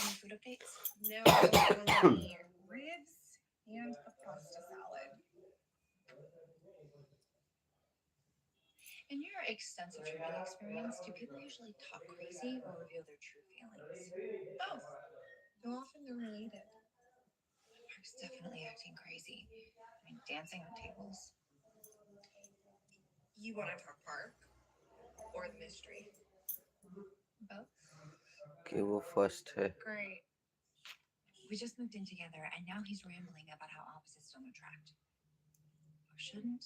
Any food updates? No, only ribs and a pasta salad. In your extensive treatment experience, do people usually talk crazy or reveal their true feelings? Both. How often they're related? Park's definitely acting crazy. I mean, dancing on tables. You want to talk Park or the mystery? Both. कि वो first है. Great. We just moved in together, and now he's rambling about how opposites don't attract. Or shouldn't?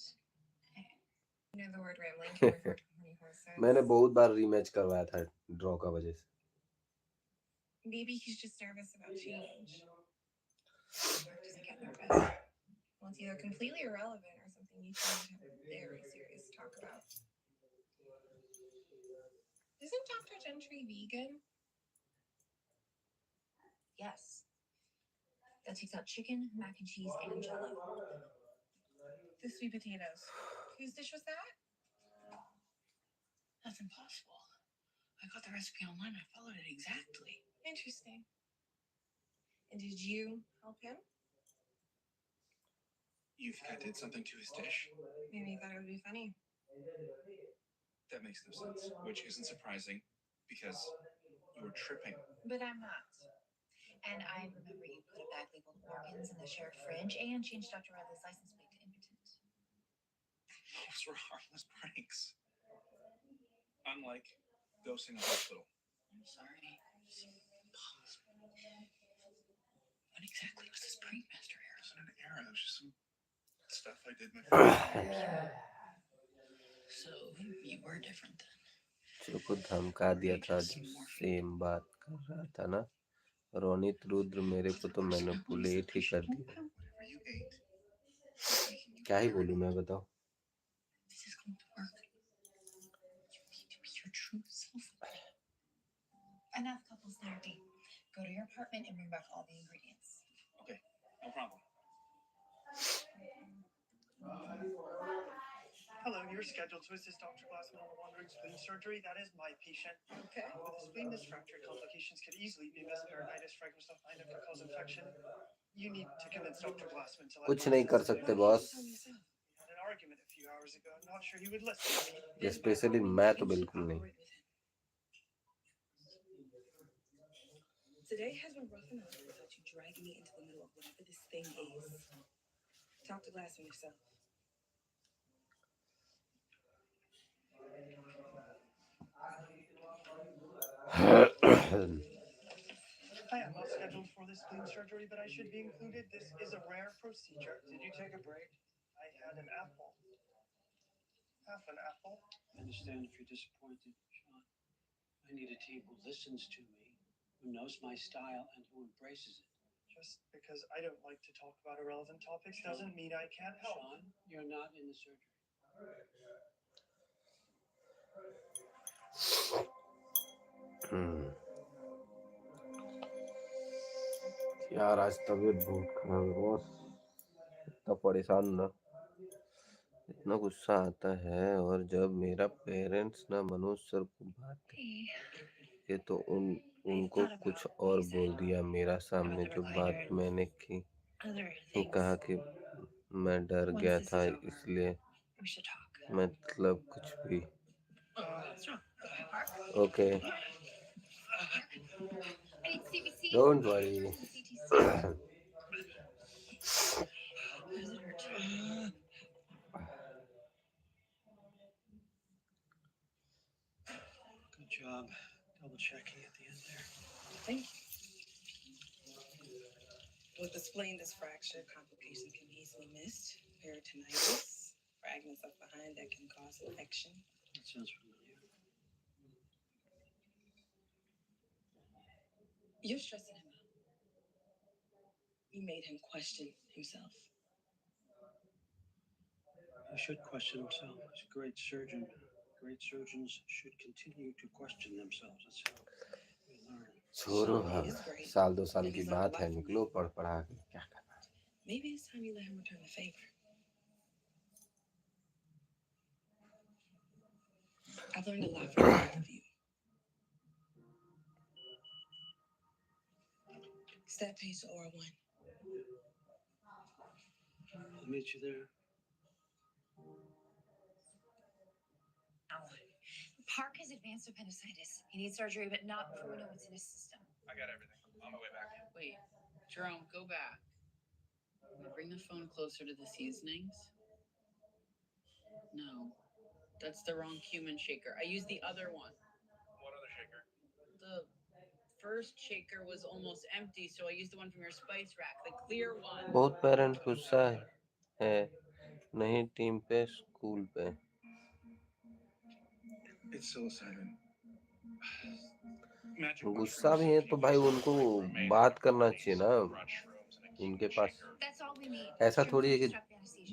You know the word rambling can refer to horny horses. मैंने बहुत बार rematch करवाया था draw का वजह से. Maybe he's just nervous about change. Park doesn't get nervous. Well, it's either completely irrelevant or something you two need to have very serious talk about. Isn't Dr. Gentry vegan? Yes. That takes out chicken, mac and cheese, and jello. The sweet potatoes. Whose dish was that? That's impossible. I got the recipe online. I followed it exactly. Interesting. And did you help him? You think I did something to his dish? Maybe you thought it would be funny. That makes no sense, which isn't surprising because you were tripping. But I'm not. And I remember you put a bag labeled Morgan's in the shared fridge and changed Dr. Riley's license plate to impotent. Those were harmless pranks. Unlike dosing a hospital. I'm sorry. It's impossible. What exactly was this prank master error? It's not an error. It was just some stuff I did my first years. So you were different then. जो को धमका दिया था जो same बात कर रहा था ना रोनित रुद्र मेरे को तो मैनिपुलेट ही कर दिया. क्या ही बोलूं मैं बताओ. This is going to work. You need to be your true self. Enough couples therapy. Go to your apartment and bring back all the ingredients. Okay, no problem. Hello, you're scheduled to assist Dr. Glassman on a wandering spleen surgery. That is my patient. Okay. With a spleen dysfracture, complications could easily be missed. Peritonitis, fragments of mind could cause infection. You need to convince Dr. Glassman to let कुछ नहीं कर सकते boss. We had an argument a few hours ago. I'm not sure he would listen to me. Specially मैं तो बिल्कुल नहीं. Today has been rough enough without you dragging me into the middle of whatever this thing is. Talk to Glassman yourself. I am not scheduled for this spleen surgery, but I should be included. This is a rare procedure. Did you take a break? I had an apple. Half an apple. I understand if you're disappointed, Sean. I need a team who listens to me, who knows my style, and who embraces it. Just because I don't like to talk about irrelevant topics doesn't mean I can't help. Sean, you're not in the surgery. यार आज तबीयत बहुत खराब है boss. इतना परेशान ना इतना गुस्सा आता है और जब मेरा पेरेंट्स ना मनोज सर को बात ये तो उनको कुछ और बोल दिया मेरा सामने जो बात मैंने की. वो कहा कि मैं डर गया था इसलिए मतलब कुछ भी. Okay don't worry. Good job double checking at the end there. Thank you. With the spleen dysfracture, complications can be easily missed. Peritonitis, fragments left behind that can cause infection. That sounds familiar. You're stressing him out. You made him question himself. He should question himself. He's a great surgeon. Great surgeons should continue to question themselves. That's how we learn. छोड़ो हाँ साल 2 साल की बात है निकलो पढ़ा के क्या करना. Maybe it's time you let him return the favor. I've learned a lot from both of you. Step pace or one. I'll meet you there. Park has advanced appendicitis. He needs surgery, but not before we know what's in his system. I got everything. On my way back. Wait, Jerome, go back. Bring the phone closer to the seasonings. No, that's the wrong cumin shaker. I used the other one. What other shaker? The first shaker was almost empty, so I used the one from your spice rack, the clear one. बहुत parents गुस्सा है नहीं team पे school पे It's psilocybin. गुस्सा भी है तो भाई उनको बात करना चाहिए ना उनके पास That's all we need. ऐसा थोड़ी है कि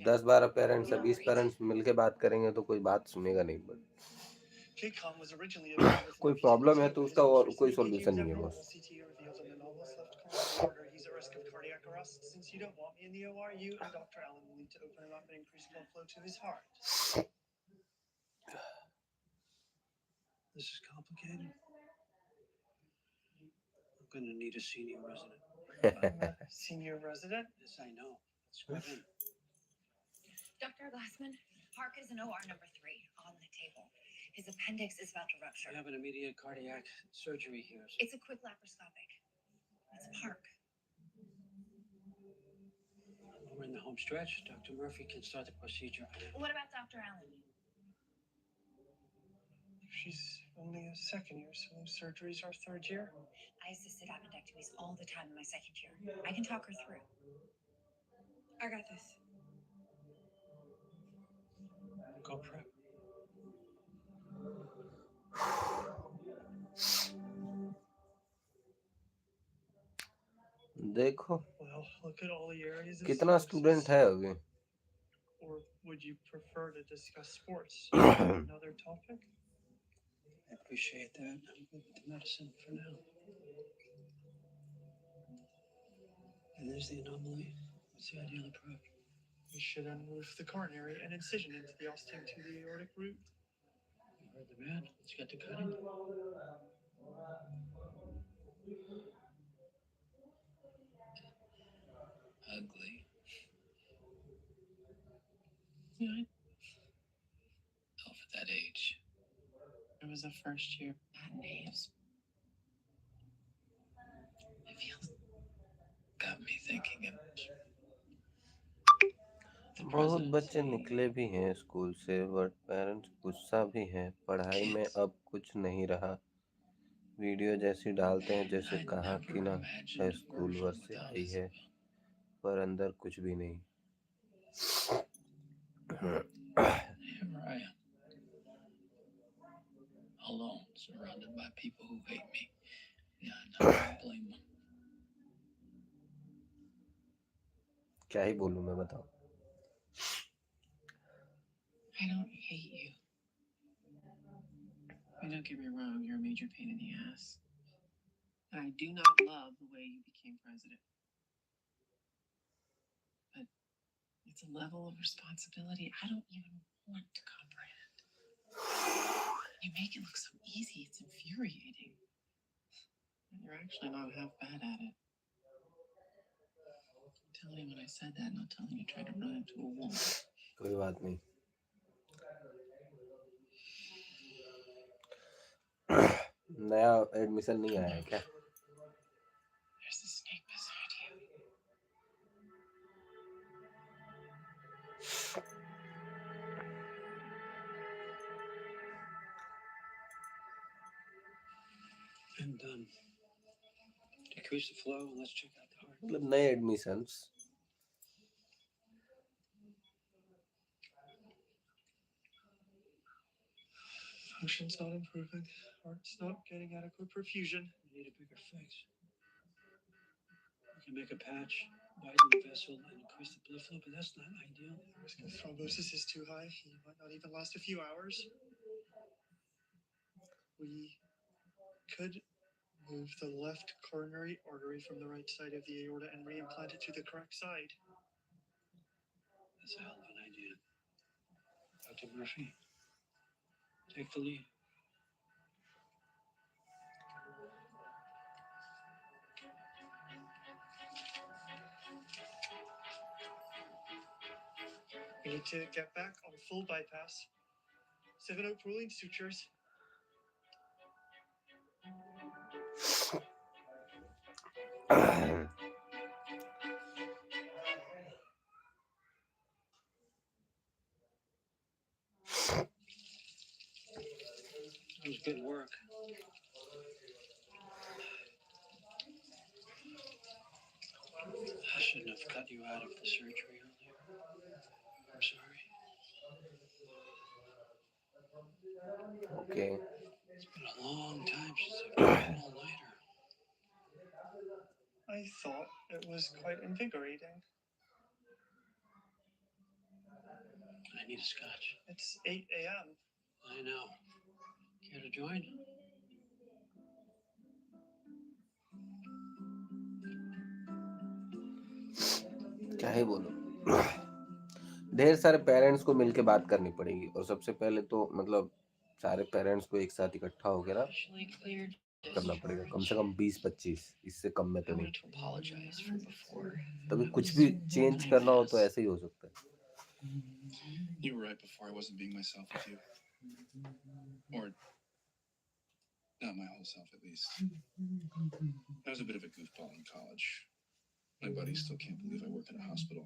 10-12 पेरेंट्स या 20 पेरेंट्स मिलके बात करेंगे तो कोई बात सुनेगा नहीं KCOM was originally a very कोई little प्रॉब्लम है तो but उसका his और most कोई recently सॉल्यूशन became नहीं है abnormal. बस CT revealed an anomalous left coronary artery. He's at risk of cardiac arrest. Since you don't want me in the OR, you and Dr. Allen will need to open him up and increase blood flow to his heart. This is complicated. I'm gonna need a senior resident. Senior resident? Yes, I know. Let's go in. Dr. Glassman, Park is in OR number 3 on the table. His appendix is about to rupture. I have an immediate cardiac surgery here. It's a quick laparoscopic. It's Park. We're in the home stretch. Dr. Murphy can start the procedure. What about Dr. Allen? She's only a second year, so those surgeries are third year. I assisted appendectomies all the time in my second year. I can talk her through. I got this. Go prep. देखो Well, look at all the areas of कितना synapses. Student है अभी Or would you prefer to discuss sports? Another topic? I appreciate that. I'm good with the medicine for now. And there's the anomaly. What's the ideal approach? We should unroof the coronary and incision into the ostium to the aortic root. You heard the man. Let's get to cutting. Ugly. Yeah. Oh, for that age. It was a first year matinees. It feels. Got me thinking of. बहुत बच्चे निकले भी हैं school से but parents गुस्सा भी हैं पढ़ाई में अब कुछ नहीं रहा वीडियो जैसी डालते हैं जैसे कहा कि ना है स्कूल वर्ष से आई है पर अंदर कुछ भी नहीं Here I am. Alone, surrounded by people who hate me. Yeah, I don't blame them. क्या ही बोलूं मैं बताओ I don't hate you. I mean, don't get me wrong, you're a major pain in the ass. And I do not love the way you became president. But it's a level of responsibility I don't even want to comprehend. You make it look so easy, it's infuriating. And you're actually not half bad at it. Tell anyone I said that, and I'll tell them you tried to run into a wall. कोई बात नहीं नया admission नहीं आया है क्या There's a snake beside you. And decrease the flow and let's check out the heart. मतलब नए admissions Function's not improving. Heart's not getting adequate perfusion. We need a bigger fix. We can make a patch, widen the vessel, and increase the blood flow, but that's not ideal. The risk of thrombosis is too high. He might not even last a few hours. We could move the left coronary artery from the right side of the aorta and reimplant it to the correct side. That's a hell of an idea. Dr. Murphy, take the lead. We need to get back on full bypass. 7-0 pooling sutures. It was good work. I shouldn't have cut you out of the surgery earlier. I'm sorry. Okay. It's been a long time since I've done an all-nighter. I thought it was quite invigorating. I need a scotch. It's 8 a.m. I know. Care to join? क्या ही बोलो। ढेर सारे parents को मिलके बात करनी पड़ेगी और सबसे पहले तो मतलब सारे पेरेंट्स को एक साथ इकट्ठा होके ना Officially cleared करना पड़ेगा, कम से कम 20-25, इससे कम में I तो नहीं। want to apologize for before. तभी कुछ भी चेंज करना हो तो ऐसे ही हो सकता है। You were right before. I wasn't being myself with you. Or not my whole self, at least. I was a bit of a goofball in college. My buddies still can't believe I work in a hospital.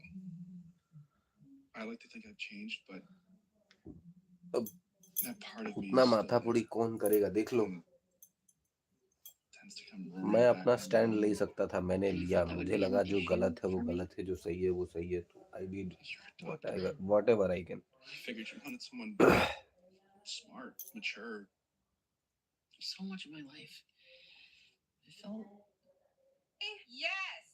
I like to think I've changed, but अब that part of me उतना is still माथापुड़ी there. कौन करेगा, देख लो। Tends to come मैं right अपना back. Stand ले सकता था, मैंने लिया। That would मुझे be लगा जो issue गलत है वो for me. गलत है, जो सही है वो सही है, तो I did You're a doctor. whatever I can. I figured you wanted someone smart, mature. So much of my life, I felt Yes.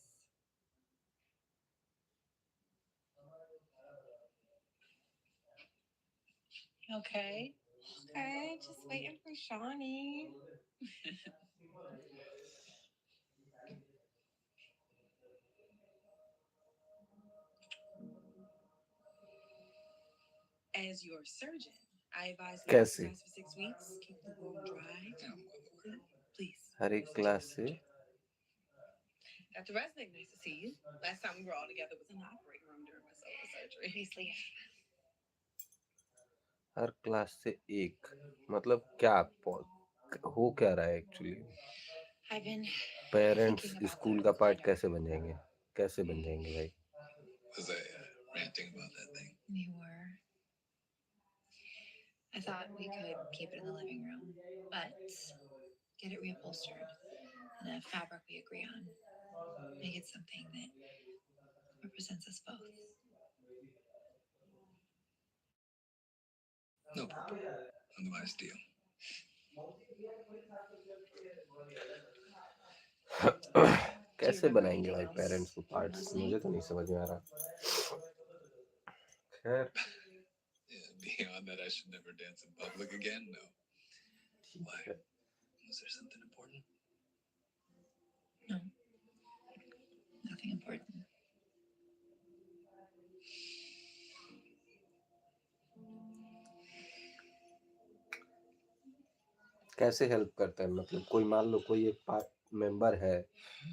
okay. Okay, just waiting for Shawnee. As your surgeon, I advise you कैसे? exercise for 6 weeks, keep the wound dry. Please. हर एक class से Dr. Resnick, nice to see you. Last time we were all together was in the operating room during my solar surgery. Please leave. Her class से एक मतलब क्या हो क्या रहा है actually? I've been parents thinking about school that. का part कैसे बन जाएंगे? कैसे बन जाएंगे भाई? Was I ranting about that thing? You were. I thought we could keep it in the living room, but get it reupholstered in a fabric we agree on. Make it something that represents us both. No problem. Otherwise, deal. कैसे बनाएंगे भाई parents को parts? मुझे तो नहीं समझ में आ रहा। खैर Yeah, beyond that, I should never dance in public again. No. Why? Was there something important? No, nothing important. कैसे हेल्प करता है? मतलब कोई मान लो कोई एक पार्ट मेंबर है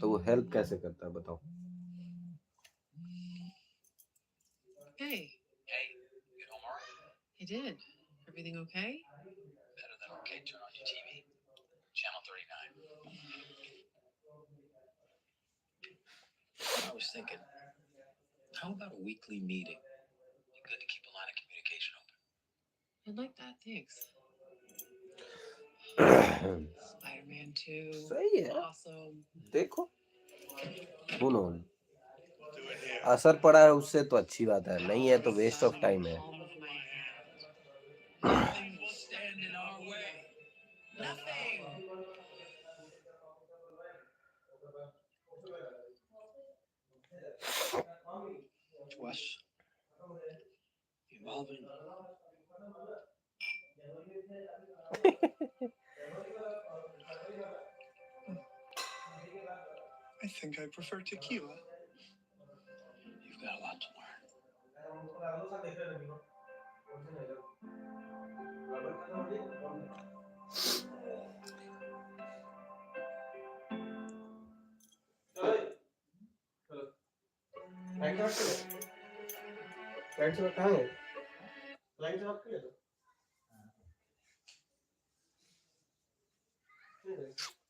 तो वो हेल्प कैसे करता है, बताओ? Hey, Hey, get home already? you did. Everything okay? Better than okay. Turn on your TV. Channel 39. I was thinking, how about a weekly meeting? Be good to keep a line of communication open. I like that, thanks. Spider-Man 2. सही है, Awesome. देखो who knows? We'll do it here. असर पड़ा है उससे तो अच्छी बात है, नहीं है तो वेस्ट ऑफ टाइम है। Palm of my hand. Nothing will stand in our way. Nothing. To us, evolving. I think I prefer tequila. You've got a lot to learn.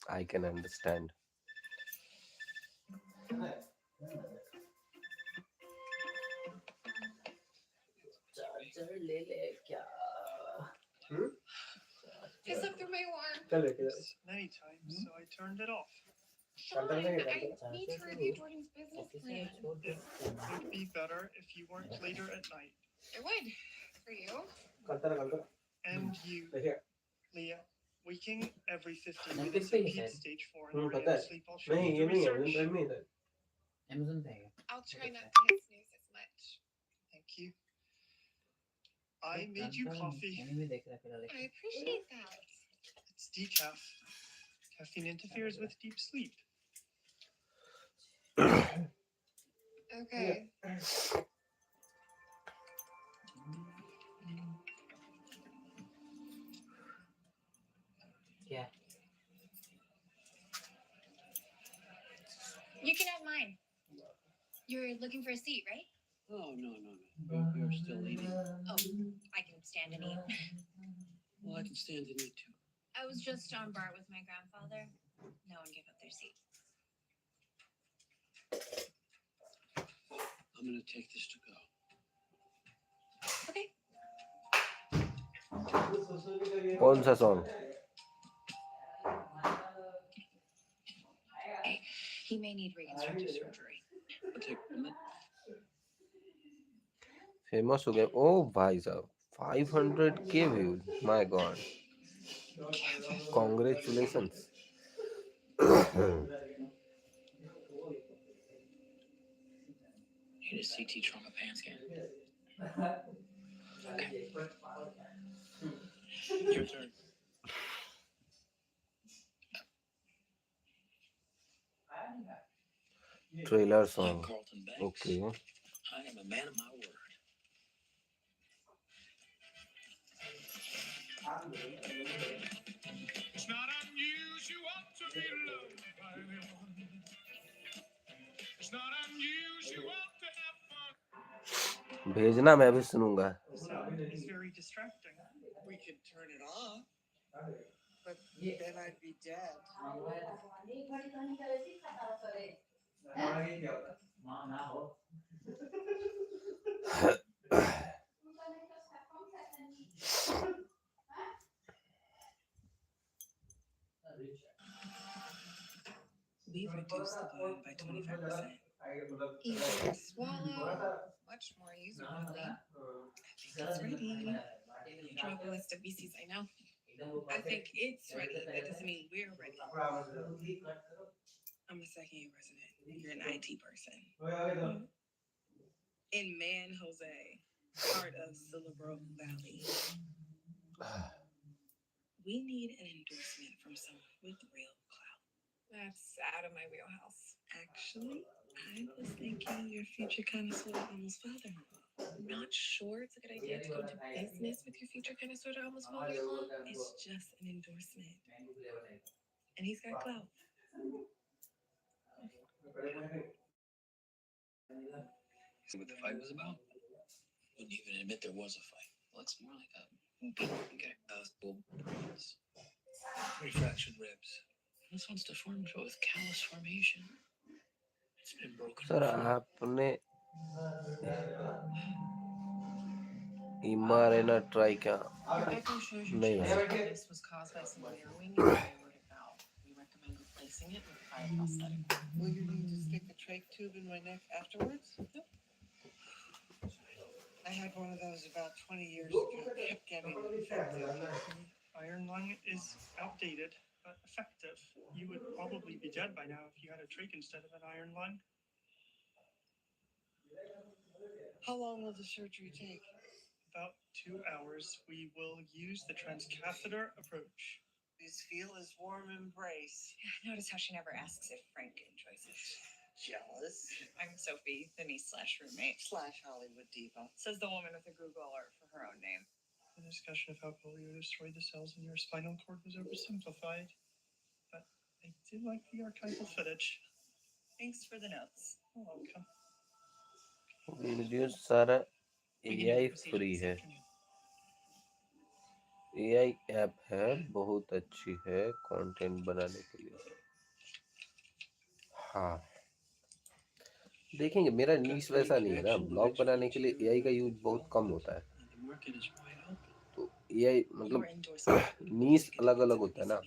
I can understand. Charger ले ले क्या? Just slipped through my arm. Many times, so I turned it off. Fine. I need to review Jordan's business plan. It would be better if you worked later at night. It would. For you. And you, Leah, waking every 15 minutes at peak stage 4 and REM sleep. I'll show you the research. I'll try not to hit snooze as much. Thank you. I made you coffee. I appreciate that. It's decaf. Caffeine interferes with deep sleep. Okay. क्या? You can have mine. You're looking for a seat, right? Oh, no. You're still eating. Oh, I can stand and eat. Well, I can stand and eat too. I was just on bar with my grandfather. No one gave up their seat. I'm gonna take this to go. Okay. कौन सा song? He may need reconstructive surgery. I'll take one. Famous हो गए ओ भाई साहब 500K views my God congratulations Need a CT trauma pan scan. Okay. Your turn. Trailer I'm song Carlton Banks. Okay I am a man of my word. It's not unusual to be loved by anyone. It's not unusual to have fun. भेजना मैं भी सुनूंगा The sound is very distracting. We could turn it off, but then I'd be dead. We've reduced the volume by 25%. Easier to swallow. Much more user friendly. I think it's ready. Drop a list of VCs I know. I think it's ready. That doesn't mean we're ready. I'm a second-year resident. You're an IT person. In Jose, part of Silver Valley. We need an endorsement from someone with real clout. That's out of my wheelhouse. Actually, I was thinking your future kind of sort of almost father-in-law. Not sure it's a good idea to go into business with your future kind of sort of almost father-in-law. It's just an endorsement. And he's got clout. See what the fight was about? Wouldn't even admit there was a fight. Looks more like a okay. Three fractured ribs. This one's deformed with callus formation. It's been broken. Sir आपने इमारेना try क्या Your echo shows your नहीं chest भाई weakness was caused by some narrowing in the aortic valve. We recommend replacing it with a bioprosthetic. Will you need to stick a trach tube in my neck afterwards? Nope. I had one of those about 20 years ago. Kept getting infected. Iron lung is outdated, but effective. You would probably be dead by now if you had a trach instead of an iron lung. How long will the surgery take? About 2 hours. We will use the transcatheter approach. This feel is warm embrace. Notice how she never asks if Frank enjoys it. Jealous. I'm Sophie, the niece/roommate. / Hollywood diva. Says the woman with a Google alert for her own name. The discussion of how polio destroyed the cells in your spinal cord was oversimplified, but I did like the archival footage. Thanks for the notes. You're welcome. Video सारा We can do AI the procedure free this है afternoon. AI app है बहुत अच्छी है content बनाने के लिए हाँ देखेंगे, मेरा नीश वैसा नहीं है ना, ब्लॉग बनाने के लिए एआई का यूज बहुत कम होता है, तो एआई मतलब नीश अलग अलग होता है ना।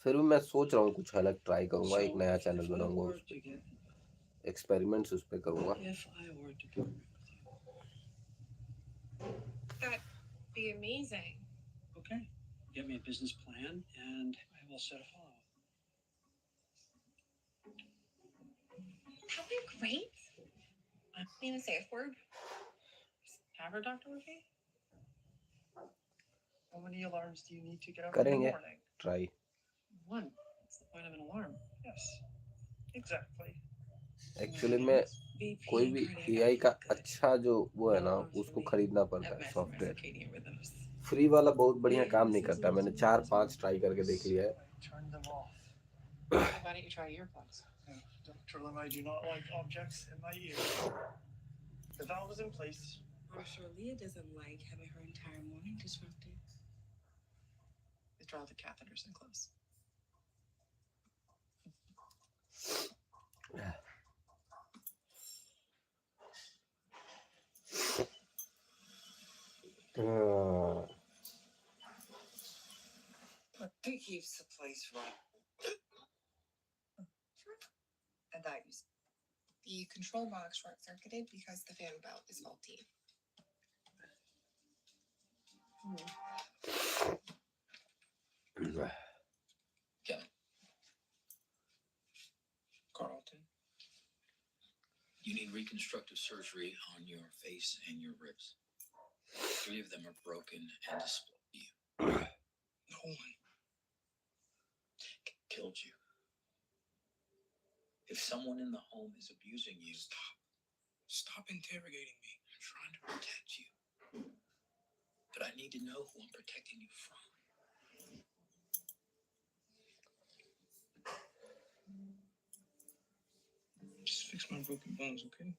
फिर भी मैं सोच रहा हूँ कुछ अलग ट्राई करूंगा, एक नया चैनल बनाऊंगा, उस पर एक्सपेरिमेंट्स उस पर करूंगा। That'd be amazing. Okay. Get me a business plan and I will set a follow-up. That'd be great. I don't need a safe word. Just have her doctor with me. How many alarms do you need to get up in the करेंगे morning? Try. One. What's the point of an alarm? Yes, exactly. Actually में कोई भी AI का अच्छा जो वो है ना, उसको खरीदना पड़ता है सॉफ्टवेयर। फ्री वाला बहुत बढ़िया काम नहीं करता, मैंने 4-5 ट्राई करके देख लिया है। Turn them off. Why don't you try earplugs? Dr. Lim, I do not like objects in my ears. The valve is in place. I'm sure Leah doesn't like having her entire morning disrupted. Withdraw the catheters and close. He keeps the place running. And that use. The control box short circuited because the fan belt is faulty. Carlton, you need reconstructive surgery on your face and your ribs. 3 of them are broken and display you. No one killed you. If someone in the home is abusing you, stop interrogating me. I'm trying to protect you. But I need to know who I'm protecting you from. Just fix my broken bones, okay?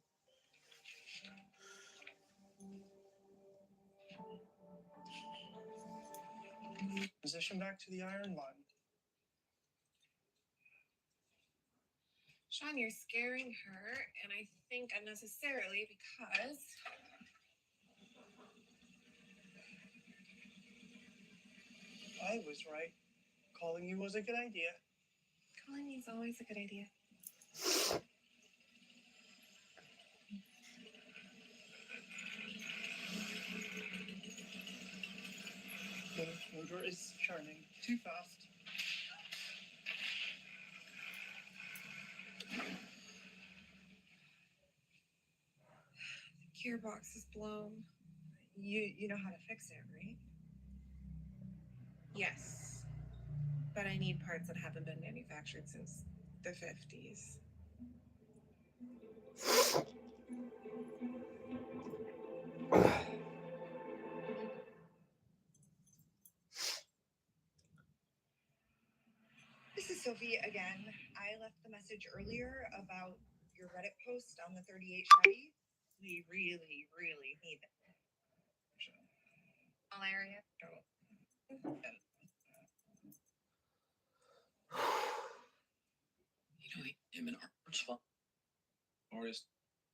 Position back to the iron line. Sean, you're scaring her, and I think unnecessarily because I was right. Calling you was a good idea. calling me is always a good idea. The motor is churning too fast. The gearbox is blown. You know how to fix it, right? Yes. But I need parts that haven't been manufactured since the 50s. This is Sophie again. I left the message earlier about your Reddit post on the 38 Chevy. We really, really need that. All area. You know, him an Artist,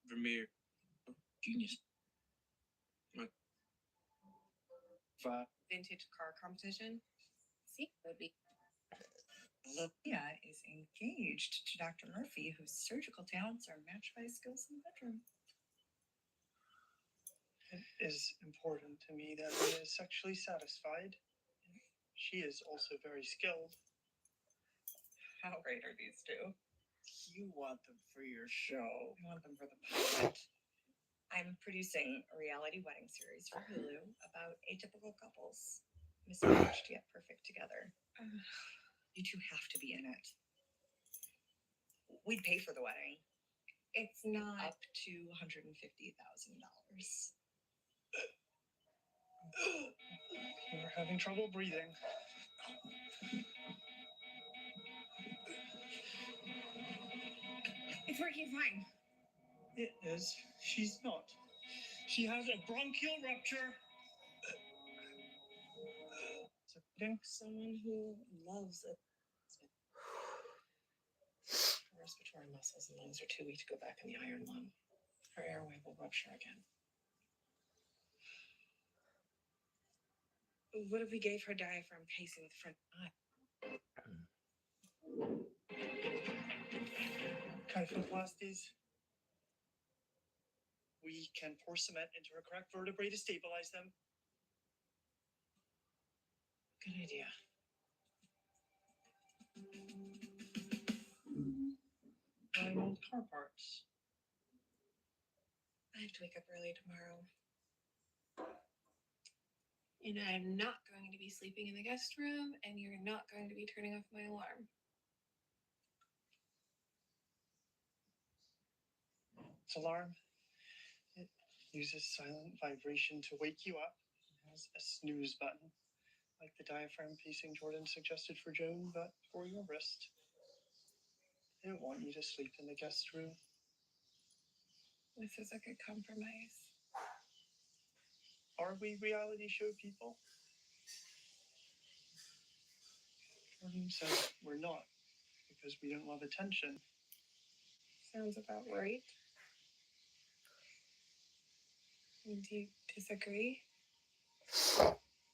Vermeer, genius. Vintage car competition. See, would be. Leah is engaged to Dr. Murphy, whose surgical talents are matched by his skills in the bedroom. It is important to me that he is sexually satisfied. She is also very skilled. How great are these two? You want them for your show. I want them for the pilot. I'm producing a reality wedding series for Hulu about atypical couples, mismatched yet perfect together. You two have to be in it. We'd pay for the wedding. It's not up to $150,000. You're having trouble breathing. It's working fine. It is. She's not. She has a bronchial rupture. Someone who loves it. respiratory muscles and lungs are too weak to go back in the iron lung. Her airway will rupture again. What if we gave her diaphragm pacing with front eye? Kyphoplasties. We can pour cement into her cracked vertebrae to stabilize them. Good idea. Buying old car parts. I have to wake up early tomorrow. And I'm not going to be sleeping in the guest room, and you're not going to be turning off my alarm. This alarm, it uses silent vibration to wake you up. It has a snooze button, like the diaphragm pacing Jordan suggested for Joan, but for your wrist. I don't want you to sleep in the guest room. This is a good compromise. Are we reality show people? Jordan says we're not, because we don't love attention. Sounds about right. Do you disagree?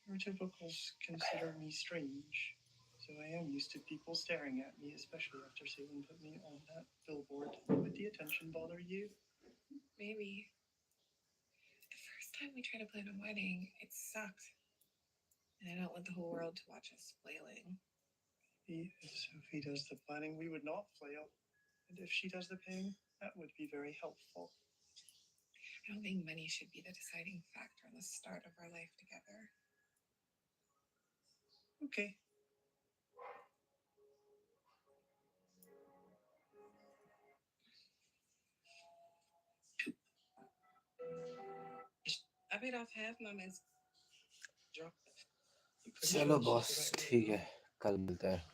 Your typicals consider me strange, so I am used to people staring at me, especially after Salem put me on that billboard. Would the attention bother you? Maybe. The first time we tried to plan a wedding, it sucked. And I don't want the whole world to watch us flailing. Maybe if Sophie does the planning, we would not flail. And if she does the paying, that would be very helpful. I don't think money should be the deciding factor in the start of our life together. Okay. I paid off half Mama's drop. चलो boss ठीक है कल मिलते हैं